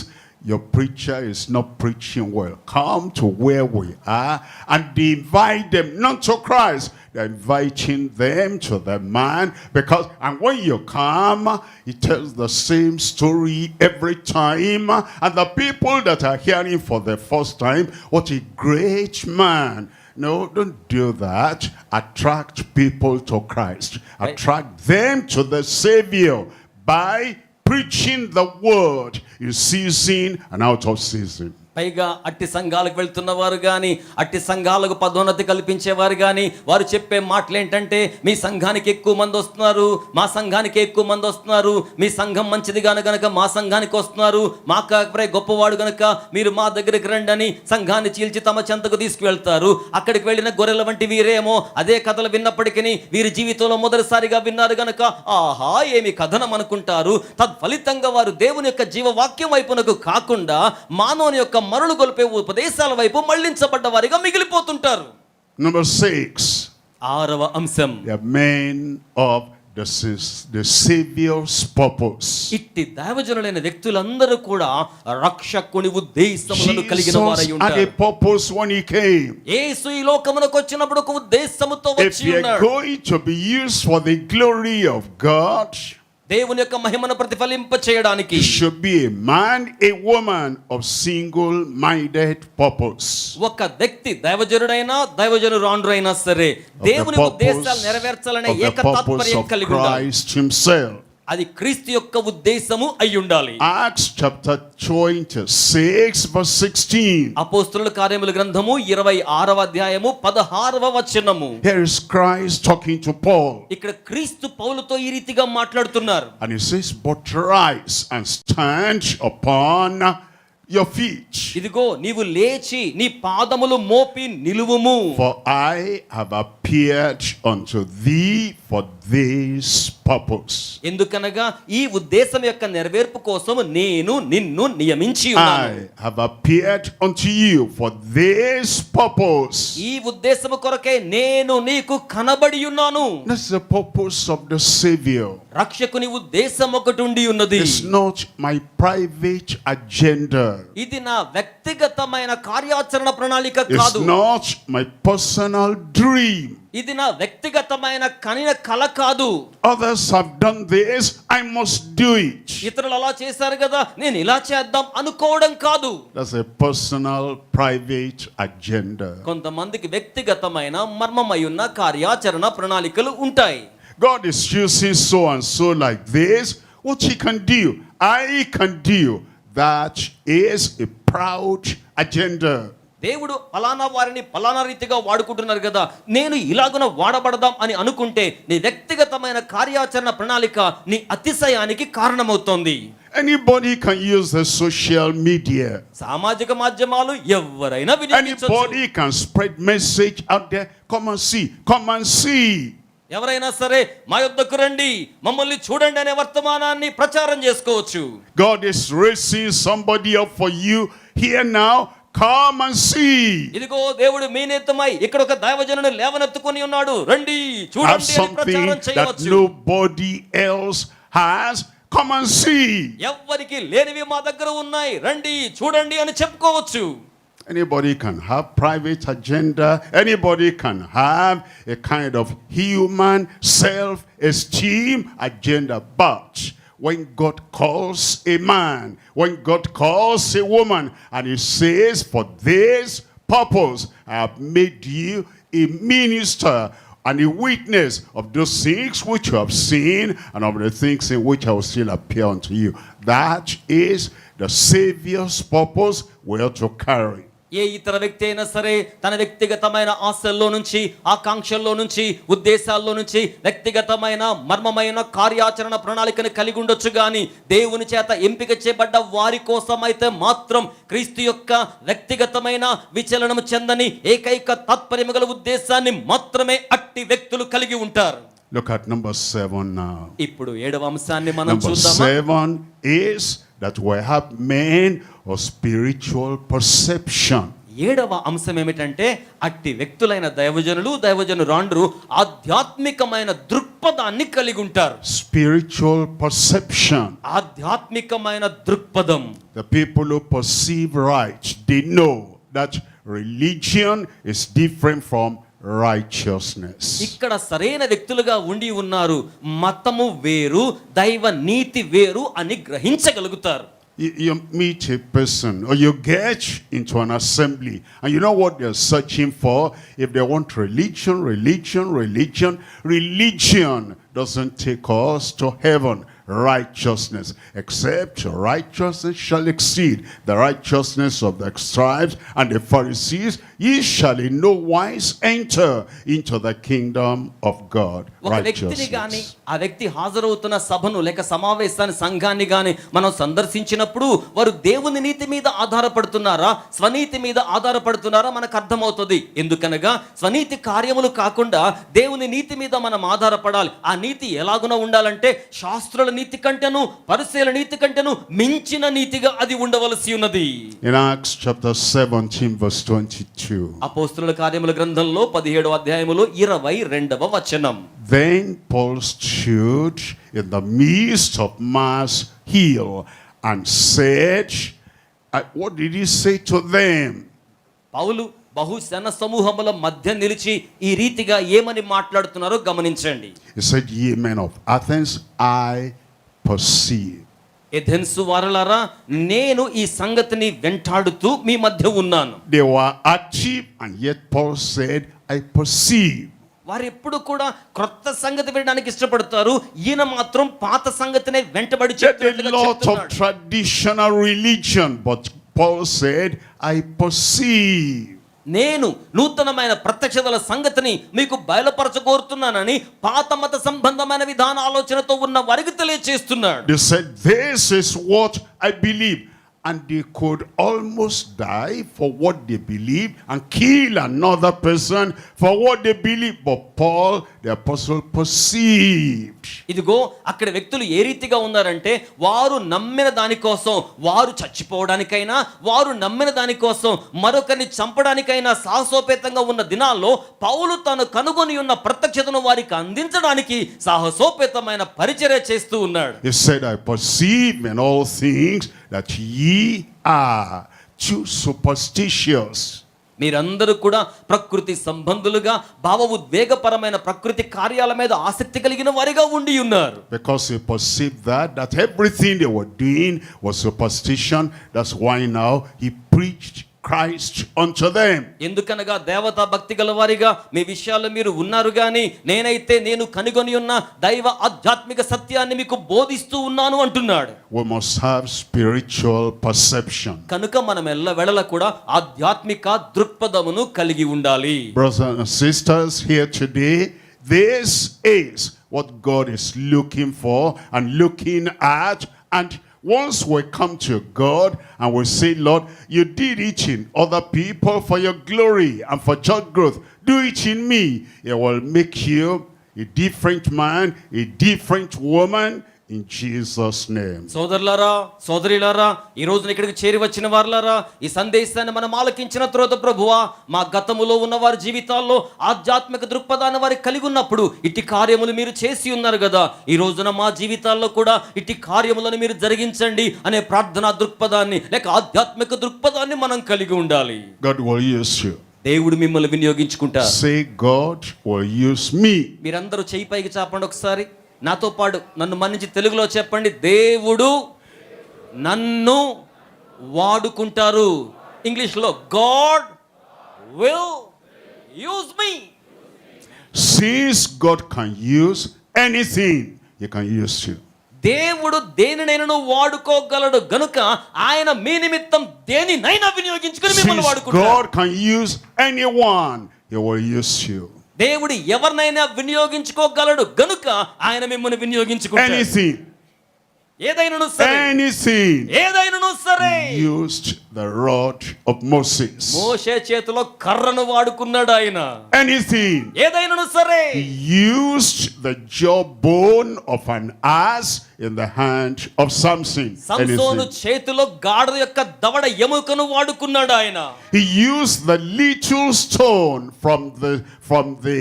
Your preacher is not preaching well. Come to where we are, and they invite them not to Christ. They're inviting them to the man because, and when you come, he tells the same story every time. And the people that are hearing for the first time, what a great man. No, don't do that. Attract people to Christ. Attract them to the Savior by preaching the word in season and out of season. పైగా అట్టి సంఘాలకు వెళ్తున్న వారు కానీ అట్టి సంఘాలకు పదోన్నతి కల్పించేవారు కానీ వారు చెప్పే మాటలు ఏంటంటే మీ సంఘానికి ఎక్కువ మంది వస్తున్నారు, మా సంఘానికి ఎక్కువ మంది వస్తున్నారు, మీ సంఘం మంచిది గనక మా సంఘానికి వస్తున్నారు, మా కాకపోతే గొప్పవాడు గనక మీరు మా దగ్గరికి రండి అని సంఘాన్ని చీల్చి తమ చెంతకు తీసుకువెళ్తారు. అక్కడికి వెళ్ళిన గొర్రెల వంటి వీరేమో అదే కథలు విన్నప్పటికీ వీరి జీవితంలో మొదటిసారిగా విన్నారు గనక ఆహా ఏమి కథనం అనుకుంటారు. తద్ఫలితంగా వారు దేవుని యొక్క జీవవాక్యం వైపునకు కాకుండా మానవుని యొక్క మరులు గొల్పే ఉపదేశాల వైపు మళ్లించబడ్డ వారిగా మిగిలిపోతుంటారు. Number 6. ఆరవ అంశం, The men of the Savior's purpose. ఇట్టి దైవజనులైన వ్యక్తులందరూ కూడా రక్షకుని ఉద్దేశములను కలిగిన Jesus వారై had a ఉంటారు. purpose when he came. యేసు ఈ లోకమునకు వచ్చినప్పుడు ఒక ఉద్దేశముతో If వచ్చి you are ఉన్నాడు. going to be used for the glory of God, దేవుని యొక్క మహిమను ప్రతిఫలింప చేయడానికి you should be a man, a woman of single-minded purpose. ఒక వ్యక్తి దైవజనుడైనా దైవజనురాండ్రైనా సరే దేవుని ఉద్దేశాలు నెరవేర్చాలనే Of the purpose ఏకతాత్పర్యం of కలిగి ఉండాలి. Christ himself. అది క్రీస్తు యొక్క ఉద్దేశము అయి ఉండాలి. Acts chapter 26 verse 16. అపోస్తలుల కార్యముల గ్రంథము 26వ అధ్యాయము 16వ వచనము. Here is Christ talking to Paul. ఇక్కడ క్రీస్తు పౌలుతో ఈ రీతిగా మాట్లాడుతున్నారు. And he says, but rise and stand upon your feet. ఇదిగో నీవు లేచి నీ పాదములు మోపి నిలువుము. For I have appeared unto thee for this purpose. ఎందుకనగా ఈ ఉద్దేశం యొక్క నెరవేర్పు కోసం నేను నిన్ను నియమించి ఉన్నాను. I have appeared unto you for this purpose. ఈ ఉద్దేశము కొరకే నేను నీకు కనబడి ఉన్నాను. That's the purpose of the Savior. రక్షకుని ఉద్దేశం ఒకటి ఉండి ఉన్నది. It's not my private agenda. ఇది నా వ్యక్తిగతమైన కార్యాచరణ ప్రణాళిక It's కాదు. not my personal dream. ఇది నా వ్యక్తిగతమైన కనిన కల కాదు. Others have done this, I must do it. ఇతరులు అలా చేశారు కదా, నేను ఇలా చేద్దాం అనుకోవడం కాదు. That's a personal, private agenda. కొంతమందికి వ్యక్తిగతమైన మర్మమై ఉన్న కార్యాచరణ ప్రణాళికలు ఉంటాయి. God is choosing so and so like this. What he can do, I can do. That is a proud agenda. దేవుడు ఫలానా వారిని ఫలానా రీతిగా వాడుకుంటున్నారు కదా, నేను ఇలాగున వాడబడదాం అని అనుకుంటే నీ వ్యక్తిగతమైన కార్యాచరణ ప్రణాళిక నీ అతిశయానికి కారణమవుతోంది. Anybody can use the social media. సామాజిక మాధ్యమాలు ఎవరైనా వినియోగించవచ్చు. Anybody can spread message out there. Come and see. Come and see. ఎవరైనా సరే మా యొద్దకు రండి, మమ్మల్ని చూడండి అనే వర్తమానాన్ని ప్రచారం చేసుకోవచ్చు. God is raising somebody up for you here now. Come and see. ఇదిగో దేవుడు మీ నిమిత్తమై ఇక్కడ ఒక దైవజనుని లేవనెత్తుకొని ఉన్నాడు, రండి Have చూడండి అని something ప్రచారం that చేయవచ్చు. nobody else has. Come and see. ఎవ్వరికి లేనివి మా దగ్గర ఉన్నాయి, రండి చూడండి అని చెప్పుకోవచ్చు. Anybody can have private agenda. Anybody can have a kind of human self-esteem agenda. But when God calls a man, when God calls a woman, and he says, for this purpose, I have made you a minister and a witness of those things which you have seen and of the things in which I will still appear unto you. That is the Savior's purpose we are to carry. ఏ ఇతర వ్యక్తి అయినా సరే తన వ్యక్తిగతమైన ఆశల్లో నుంచి, ఆకాంక్షల్లో నుంచి, ఉద్దేశాల్లో నుంచి వ్యక్తిగతమైన మర్మమైన కార్యాచరణ ప్రణాళికను కలిగి ఉండొచ్చు, కానీ దేవుని చేత ఎంపిక చేయబడ్డ వారి కోసం అయితే మాత్రం క్రీస్తు యొక్క వ్యక్తిగతమైన విచలనం చెందని ఏకైక తాత్పర్యం గల ఉద్దేశాన్ని మాత్రమే అట్టి వ్యక్తులు కలిగి ఉంటారు. Look at number 7 now. ఇప్పుడు 7వ అంశాన్ని మనం Number చూద్దామా? 7 is that we have men of spiritual perception. 7వ అంశం ఏమిటంటే అట్టి వ్యక్తులైన దైవజనురాండ్రు ఆధ్యాత్మికమైన దృక్పథాన్ని కలిగి ఉంటారు. Spiritual perception. ఆధ్యాత్మికమైన దృక్పథం. The people who perceive right, they know that religion is different from righteousness. ఇక్కడ సరైన వ్యక్తులుగా ఉండి ఉన్నారు. మతము వేరు, దైవ నీతి వేరు అని గ్రహించగలుగుతారు. You meet a person or you get into an assembly and you know what they're searching for. If they want religion doesn't take us to heaven. Righteousness, except righteousness shall exceed the righteousness of the scribes and the Pharisees, ye shall in no wise enter into the kingdom of God. ఒక వ్యక్తిని గాని, ఆ వ్యక్తి హాజరవుతున్న సభను లేక సమావేశాన్ని, సంఘాన్ని గాని మనం సందర్శించినప్పుడు వారు దేవుని నీతి మీద ఆధారపడుతున్నారా, స్వనీతి మీద ఆధారపడుతున్నారా మనకు అర్థమవుతుంది. ఎందుకనగా స్వనీతి కార్యములు కాకుండా దేవుని నీతి మీద మనం ఆధారపడాలి. ఆ నీతి ఎలాగున ఉండాలంటే శాస్త్రుల నీతి కంటేను, పరిసయ్యుల నీతి కంటేను మించిన నీతిగా అది ఉండవలసి ఉన్నది. In Acts chapter 17 verse 22. అపోస్తలుల కార్యముల గ్రంథంలో 17వ అధ్యాయములో 22వ వచనం. Then Paul stood in the midst of Mars Hill and said, what did he say to them? పౌలు బహుశన సమూహముల మధ్య నిలిచి ఈ రీతిగా ఏమని మాట్లాడుతున్నారో గమనించండి. He said, ye men of Athens, I perceive. ఎథెన్సు వారలారా, నేను ఈ సంగతిని వెంటాడుతూ మీ మధ్య ఉన్నాను. They were active and yet Paul said, I perceive. వారు ఎప్పుడు కూడా క్రొత్త సంగతి వినడానికి ఇష్టపడతారు. ఈయన మాత్రం పాత సంగతినే వెంటబడి There are a lot of traditional religion, but Paul said, I perceive. నేను నూతనమైన ప్రత్యక్షతల సంగతిని మీకు బయలుపరచగోరుతున్నానని పాత మత సంబంధమైన విధాన ఆలోచనతో ఉన్న వారికి తెలియజేస్తున్నాడు. They said, this is what I believe. and they could almost die for what they believed and kill another person for what they believed. But Paul, the apostle, perceived. ఇదిగో అక్కడ వ్యక్తులు ఏ రీతిగా ఉన్నారంటే వారు నమ్మిన దానికోసం వారు చచ్చిపోవడానికైనా వారు నమ్మిన దానికోసం మరొకరిని చంపడానికైనా సాహసోపేతంగా ఉన్న దినాల్లో పౌలు తాను కనుగొని ఉన్న ప్రత్యక్షతను వారికి అందించడానికి సాహసోపేతమైన పరిచర్య చేస్తూ ఉన్నాడు. He said, I perceive in all things that ye are too superstitious. మీరందరూ కూడా ప్రకృతి సంబంధులుగా భావ ఉద్వేగపరమైన ప్రకృతి కార్యాల మీద ఆసక్తి కలిగిన వారిగా ఉండి ఉన్నారు. Because he perceived that everything they were doing was superstition. That's why now he preached Christ unto them. ఎందుకనగా దేవతా భక్తి గల వారిగా మీ విషయాల్లో మీరు ఉన్నారు గాని నేను కనుగొని ఉన్న దైవ ఆధ్యాత్మిక సత్యాన్ని మీకు బోధిస్తూ ఉన్నాను అంటున్నాడు. We must have spiritual perception. కనుక మనం ఎల్లవేళలా కూడా ఆధ్యాత్మిక దృక్పథమును కలిగి ఉండాలి. Brothers and sisters, here today, this is what God is looking for and looking at. And once we come to God and we say, Lord, you did it in other people for your glory and for church growth. Do it in me. It will make you a different man, a different woman, in Jesus name. సోదరులారా సోదరిలారా ఈ రోజున ఇక్కడికి చేరి వచ్చిన వారులారా ఈ సందేశాన్ని మనం ఆలకించిన తరువాత ప్రభువా మా గతములో ఉన్న వారి జీవితాల్లో ఆధ్యాత్మిక దృక్పథాన్ని వారికి కలిగి ఉన్నప్పుడు ఇట్టి కార్యములు మీరు చేసి ఉన్నారు కదా, ఈ రోజున మా జీవితాల్లో కూడా ఇట్టి కార్యములను మీరు జరిగించండి అనే ప్రార్థనా దృక్పథాన్ని లేక ఆధ్యాత్మిక దృక్పథాన్ని మనం కలిగి ఉండాలి. God will use you. దేవుడు మిమ్మల్ని వినియోగించుకుంటారు. Say, God will use me. మీరందరూ చేయి పైకి చాపండి ఒకసారి నాతో పాటు. నన్ను మన్నించి తెలుగులో చెప్పండి, దేవుడు నన్ను వాడుకుంటారు. ఇంగ్లీష్లో God will use me. Since God can use anything, he can use you. దేవుడు దేనినైనా వాడుకోగలడు గనుక ఆయన మీ నిమిత్తం దేనినైనా వినియోగించుకొని మిమ్మల్ని Since వాడుకుంటాడు. God can use anyone, he will use you. దేవుడు ఎవరినైనా వినియోగించుకోగలడు గనుక ఆయన మిమ్మల్ని వినియోగించుకుంటాడు. Anything. ఏదైనాను సరే Anything. ఏదైనాను సరే. Used the rod of Moses. మోషే చేతిలో కర్రను వాడుకున్నాడు ఆయన. Anything. ఏదైనాను సరే. He used the jawbone of an ass in the hand of Samson. Samson Anything. చేతిలో గాడిద యొక్క దవడ ఎముకను వాడుకున్నాడు ఆయన. He used the little stone from the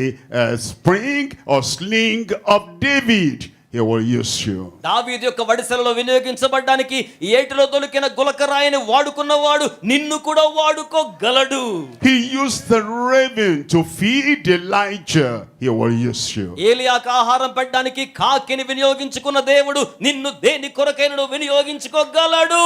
spring or sling of David. He will use you. దావీదు యొక్క వడిసెలలో వినియోగించబడడానికి ఏటిలో దొరికిన గులకరాయిని వాడుకున్నవాడు నిన్ను కూడా వాడుకోగలడు. He used the raven to feed Elijah. He will use you. ఏలియాకు ఆహారం పెట్టడానికి కాకిని వినియోగించుకున్న దేవుడు నిన్ను దేని కొరకైనా వినియోగించుకోగలడు.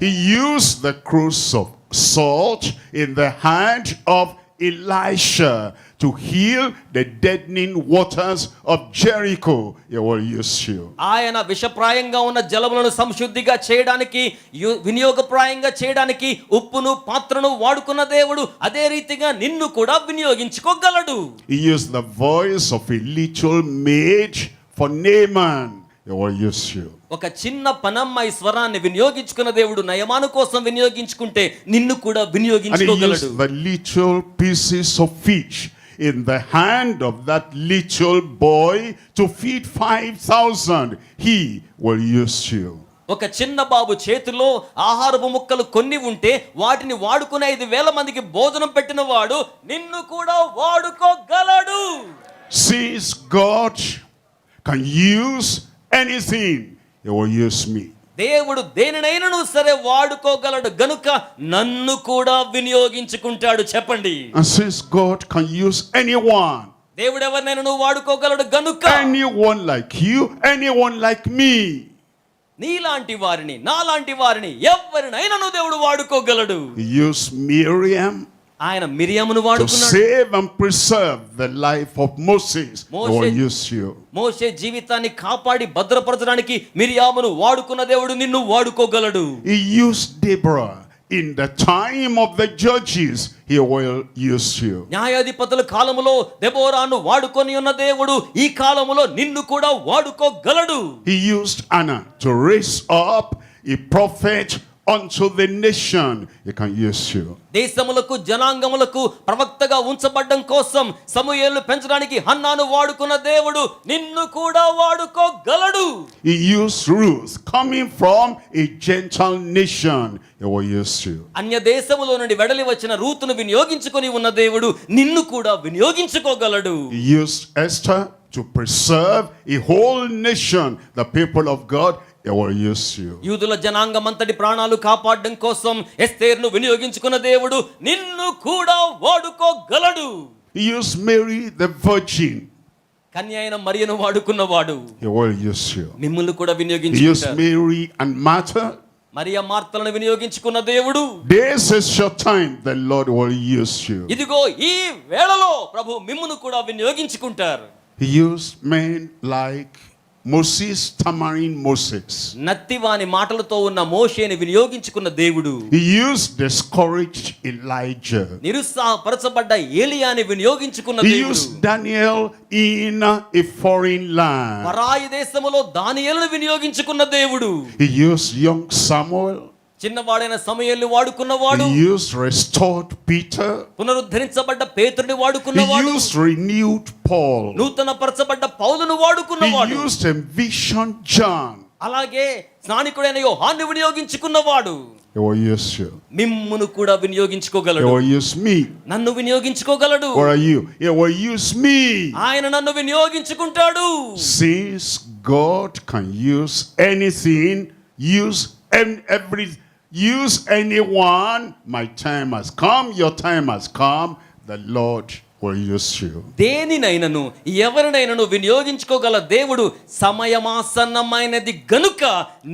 He used the cruse of salt in the hand of Elisha to heal the deadening waters of Jericho. He will use you. ఆయన విషప్రాయంగా ఉన్న జలములను సంశుద్ధిగా చేయడానికి వినియోగప్రాయంగా చేయడానికి ఉప్పును పాత్రను వాడుకున్న దేవుడు అదే రీతిగా నిన్ను కూడా వినియోగించుకోగలడు. He used the voice of a little maid for Naaman. He will use you. ఒక చిన్న పనమ్మాయి స్వరాన్ని వినియోగించుకున్న దేవుడు నయమాను కోసం వినియోగించుకుంటే నిన్ను కూడా And he వినియోగించుకోగలడు. used the little pieces of fish in the hand of that little boy to feed 5,000. He will use you. ఒక చిన్న బాబు చేతిలో ఆహారపు ముక్కలు కొన్ని ఉంటే వాటిని వాడుకునే 5,000 మందికి భోజనం పెట్టిన వాడు నిన్ను కూడా వాడుకోగలడు. Since God can use anything, he will use me. దేవుడు దేనినైనా సరే వాడుకోగలడు గనుక నన్ను కూడా వినియోగించుకుంటాడు. చెప్పండి. And since God can use anyone, దేవుడు ఎవరినైనా వాడుకోగలడు గనుక anyone like you, anyone like me, నీలాంటి వారిని నాలాంటి వారిని ఎవరినైనా దేవుడు వాడుకోగలడు. he used Miriam ఆయన మిరియామును to వాడుకున్నాడు. save and preserve the life of Moses. He will use you. మోషే జీవితాన్ని కాపాడి భద్రపరచడానికి మిరియామును వాడుకున్న దేవుడు నిన్ను వాడుకోగలడు. He used Deborah in the time of the judges. He will use you. న్యాయాధిపతుల కాలములో దెబోరాను వాడుకొని ఉన్న దేవుడు ఈ కాలములో నిన్ను కూడా వాడుకోగలడు. He used Anna to raise up a prophet unto the nation, He can use you. దేశములకు జనాంగములకు ప్రవక్తగా ఉంచబడ్డం కోసం సమూయేలును పెంచడానికి హన్నాను వాడుకున్న దేవుడు నిన్ను కూడా వాడుకోగలడు. He used Ruth coming from a Gentile nation. He will use you. అన్య దేశములో నుండి వెడలి వచ్చిన రూతును వినియోగించుకొని ఉన్న దేవుడు నిన్ను కూడా వినియోగించుకోగలడు. He used Esther to preserve a whole nation, the people of God. He will use you. యూదుల జనాంగమంతటి ప్రాణాలు కాపాడడం కోసం ఎస్తేరును వినియోగించుకున్న దేవుడు నిన్ను కూడా వాడుకోగలడు. He used Mary the Virgin. కన్య అయిన మరియను వాడుకున్నవాడు He will use you. మిమ్ములను కూడా He used వినియోగించుకుంటాడు. Mary and Martha. మరియ మార్తలను వినియోగించుకున్న దేవుడు This is your time. The Lord will use you. ఇదిగో ఈ వేళలో ప్రభు మిమ్మును కూడా వినియోగించుకుంటారు. He used men like Moses, Tamarin Moses. నత్తివాని మాటలతో ఉన్న మోషేని వినియోగించుకున్న దేవుడు He used discouraged Elijah. నిరుత్సాహపరచబడ్డ ఏలియాని వినియోగించుకున్న He దేవుడు used Daniel in a foreign land. పరాయి దేశములో దానియేలును వినియోగించుకున్న దేవుడు He used young Samuel. చిన్నవాడైన సమూయేలును వాడుకున్నవాడు. He used restored Peter. పునరుద్ధరించబడ్డ పేతురుని He వాడుకున్నవాడు. used renewed Paul. నూతన పరచబడ్డ పౌలును He వాడుకున్నవాడు. used envisioned John. అలాగే స్నానికుడైన యోహాన్ని వినియోగించుకున్నవాడు. He will use you. మిమ్మును కూడా He వినియోగించుకోగలడు. will use me. నన్ను వినియోగించుకోగలడు. Where are you? He will use me. ఆయన నన్ను వినియోగించుకుంటాడు. Since God can use anything, use anyone, my time has come, your time has come, the Lord will use you. దేనినైనను ఎవరినైనను వినియోగించుకోగల దేవుడు సమయమాసన్నమైనది గనుక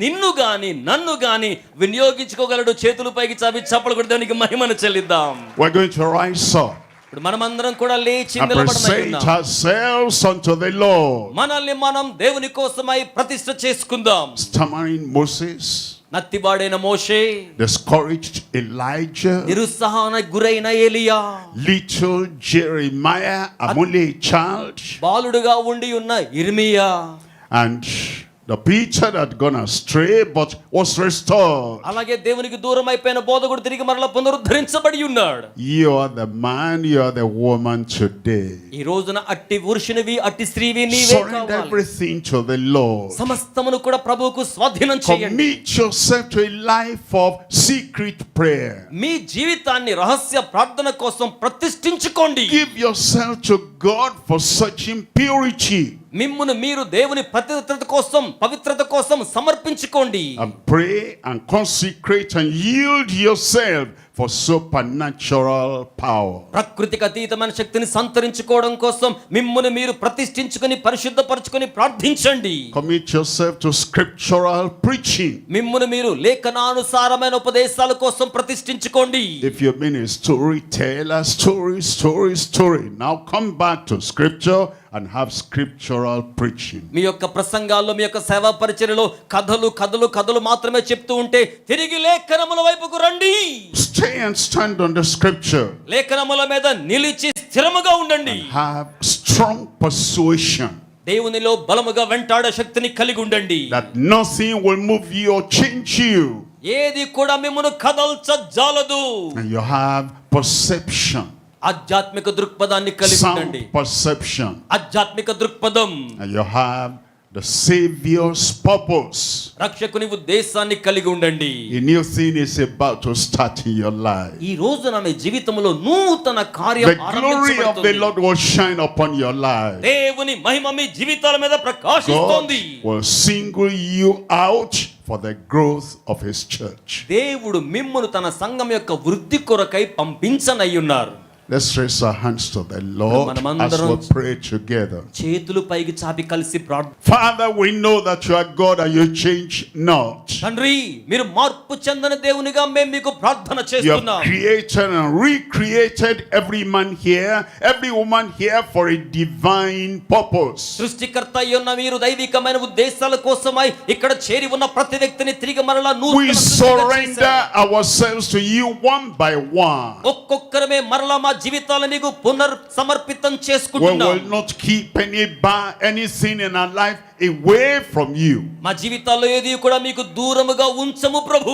నిన్ను గాని నన్ను గాని వినియోగించుకోగలడు. చేతులు పైకి చాపి చప్పలు కొట్టడానికి మహిమను చెల్లిద్దాం. We're going to rise up ఇప్పుడు మనమందరం కూడా లేచి and present నిలబడమన్నాం. ourselves unto the Lord. మనల్ని మనం దేవుని కోసమై ప్రతిష్ఠ చేసుకుందాం. Stammering Moses, నత్తివాడైన మోషే, discouraged Elijah, నిరుత్సాహానికి గురైన ఏలియా, little Jeremiah, I'm only a child, బాలుడుగా ఉండి ఉన్న ఇర్మియా, and the Peter that gone astray but was restored. అలాగే దేవునికి దూరం అయిపోయిన బోధకుడు తిరిగి మరలా పునరుద్ధరించబడి ఉన్నాడు. You are the man, you are the woman today. ఈ రోజున అట్టి పురుషునివి అట్టి స్త్రీవి నీవే Surrender కావాలి. everything to the Lord. సమస్తమును కూడా ప్రభువుకు స్వాధీనం చేయండి. Commit yourself to a life of secret prayer. మీ జీవితాన్ని రహస్య ప్రార్థన కోసం ప్రతిష్ఠించుకోండి. Give yourself to God for searching purity. మిమ్మును మీరు దేవుని పవిత్రత కోసం సమర్పించుకోండి. And pray and consecrate and yield yourself for supernatural power. ప్రకృతికి అతీతమైన శక్తిని సంతరించుకోవడం కోసం మిమ్మును మీరు ప్రతిష్ఠించుకొని పరిశుద్ధపరచుకొని ప్రార్థించండి. Commit yourself to scriptural preaching. మిమ్మును మీరు లేఖనానుసారమైన ఉపదేశాల కోసం ప్రతిష్ఠించుకోండి. If you've been a storyteller, story, now come back to scripture and have scriptural preaching. మీ యొక్క ప్రసంగాల్లో మీ యొక్క సేవా పరిచర్యలో కథలు మాత్రమే చెప్తూ ఉంటే తిరిగి లేఖనముల వైపుకు రండి. Stay and stand on the scripture. లేఖనముల మీద నిలిచి స్థిరముగా ఉండండి. Have strong persuasion దేవునిలో బలముగా వెంటాడే శక్తిని కలిగి ఉండండి. that nothing will move you or change you. ఏది కూడా మిమ్మును కదల్చజాలదు. And you have perception. ఆధ్యాత్మిక దృక్పథాన్ని కలిగి ఉండండి. Sound perception. ఆధ్యాత్మిక దృక్పథం. And you have the Savior's purpose. రక్షకుని ఉద్దేశాన్ని కలిగి ఉండండి. A new thing is about to start in your life. ఈ రోజున మీ జీవితంలో నూతన కార్యం The glory of the Lord will shine upon your life. దేవుని మహిమ మీ జీవితాల మీద God ప్రకాశిస్తోంది. will single you out for the growth of His church. దేవుడు మిమ్మును తన సంఘం యొక్క వృద్ధి కొరకై పంపించనయ్యున్నారు. Let's raise our hands to the Lord as we pray together. చేతులు పైకి చాపి కలిసి Father, we know that you are God and you change not. తండ్రి, మీరు మార్పు చెందని దేవునిగా మేము మీకు ప్రార్థన You చేస్తున్నాం. have created and recreated every man here, every woman here for a divine purpose. సృష్టికర్త అయ్యున్న మీరు దైవికమైన ఉద్దేశాల కోసమై ఇక్కడ చేరి ఉన్న ప్రతి వ్యక్తిని తిరిగి మరలా We surrender ourselves to you one by one. ఒక్కొక్కరమే మరలా మా జీవితాలను మీకు సమర్పితం We చేసుకుంటున్నాం. will not keep anything in our life away from you. మా జీవితాల్లో ఏది కూడా మీకు దూరముగా ఉంచము ప్రభు.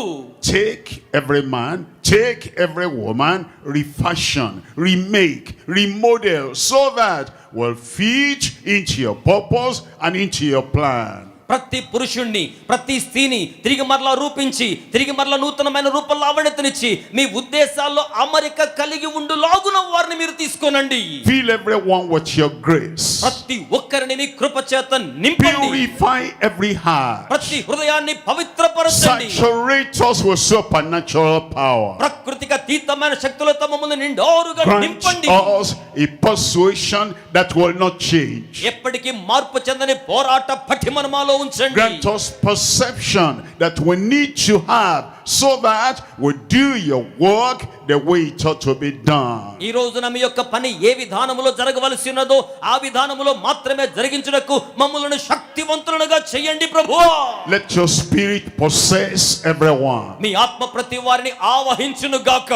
Take every man, take every woman, refashion, remake, remodel, so that we'll fit into your purpose and into your plan. ప్రతి పురుషుణ్ణి ప్రతి స్త్రీని తిరిగి మరలా రూపించి తిరిగి మరలా నూతనమైన రూపంలో ఆవణతనిచ్చి మీ ఉద్దేశాల్లో అమరిక కలిగి ఉండులాగున వారిని మీరు తీసుకోనండి. Fill everyone with your grace. ప్రతి ఒక్కరిని మీ కృప చేత నింపండి. Purify every heart. ప్రతి హృదయాన్ని పవిత్రపరచండి. Saturate us with supernatural power. ప్రకృతికి అతీతమైన శక్తులతో మమ్మల్ని నిండారుగా నింపండి. Grant us a persuasion that will not change. ఎప్పటికీ మార్పు చెందని పోరాట పటిమను మాలో ఉంచండి. Grant us perception that we need to have so that we do your work the way it ought to be done. ఈ రోజున మీ యొక్క పని ఏ విధానములో జరగవలసి ఉన్నదో ఆ విధానములో మాత్రమే జరిగించుటకు మమ్మల్ని శక్తివంతులుగా చేయండి ప్రభువా. Let your spirit possess everyone. మీ ఆత్మ ప్రతి వారిని ఆవహించును గాక.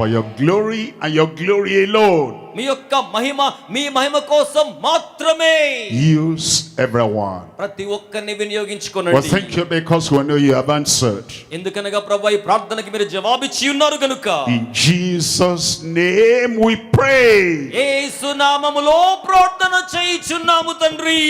For your glory and your glory alone. మీ యొక్క మహిమ మీ మహిమ కోసం మాత్రమే. Use everyone. ప్రతి ఒక్కరిని Well, వినియోగించుకోనండి. thank you because we know you have answered. ఎందుకనగా ప్రభువా ఈ ప్రార్థనకి మీరు జవాబిచ్చి ఉన్నారు గనుక. In Jesus' name we pray. యేసు నామములో ప్రార్థన చేయుచున్నాము తండ్రి.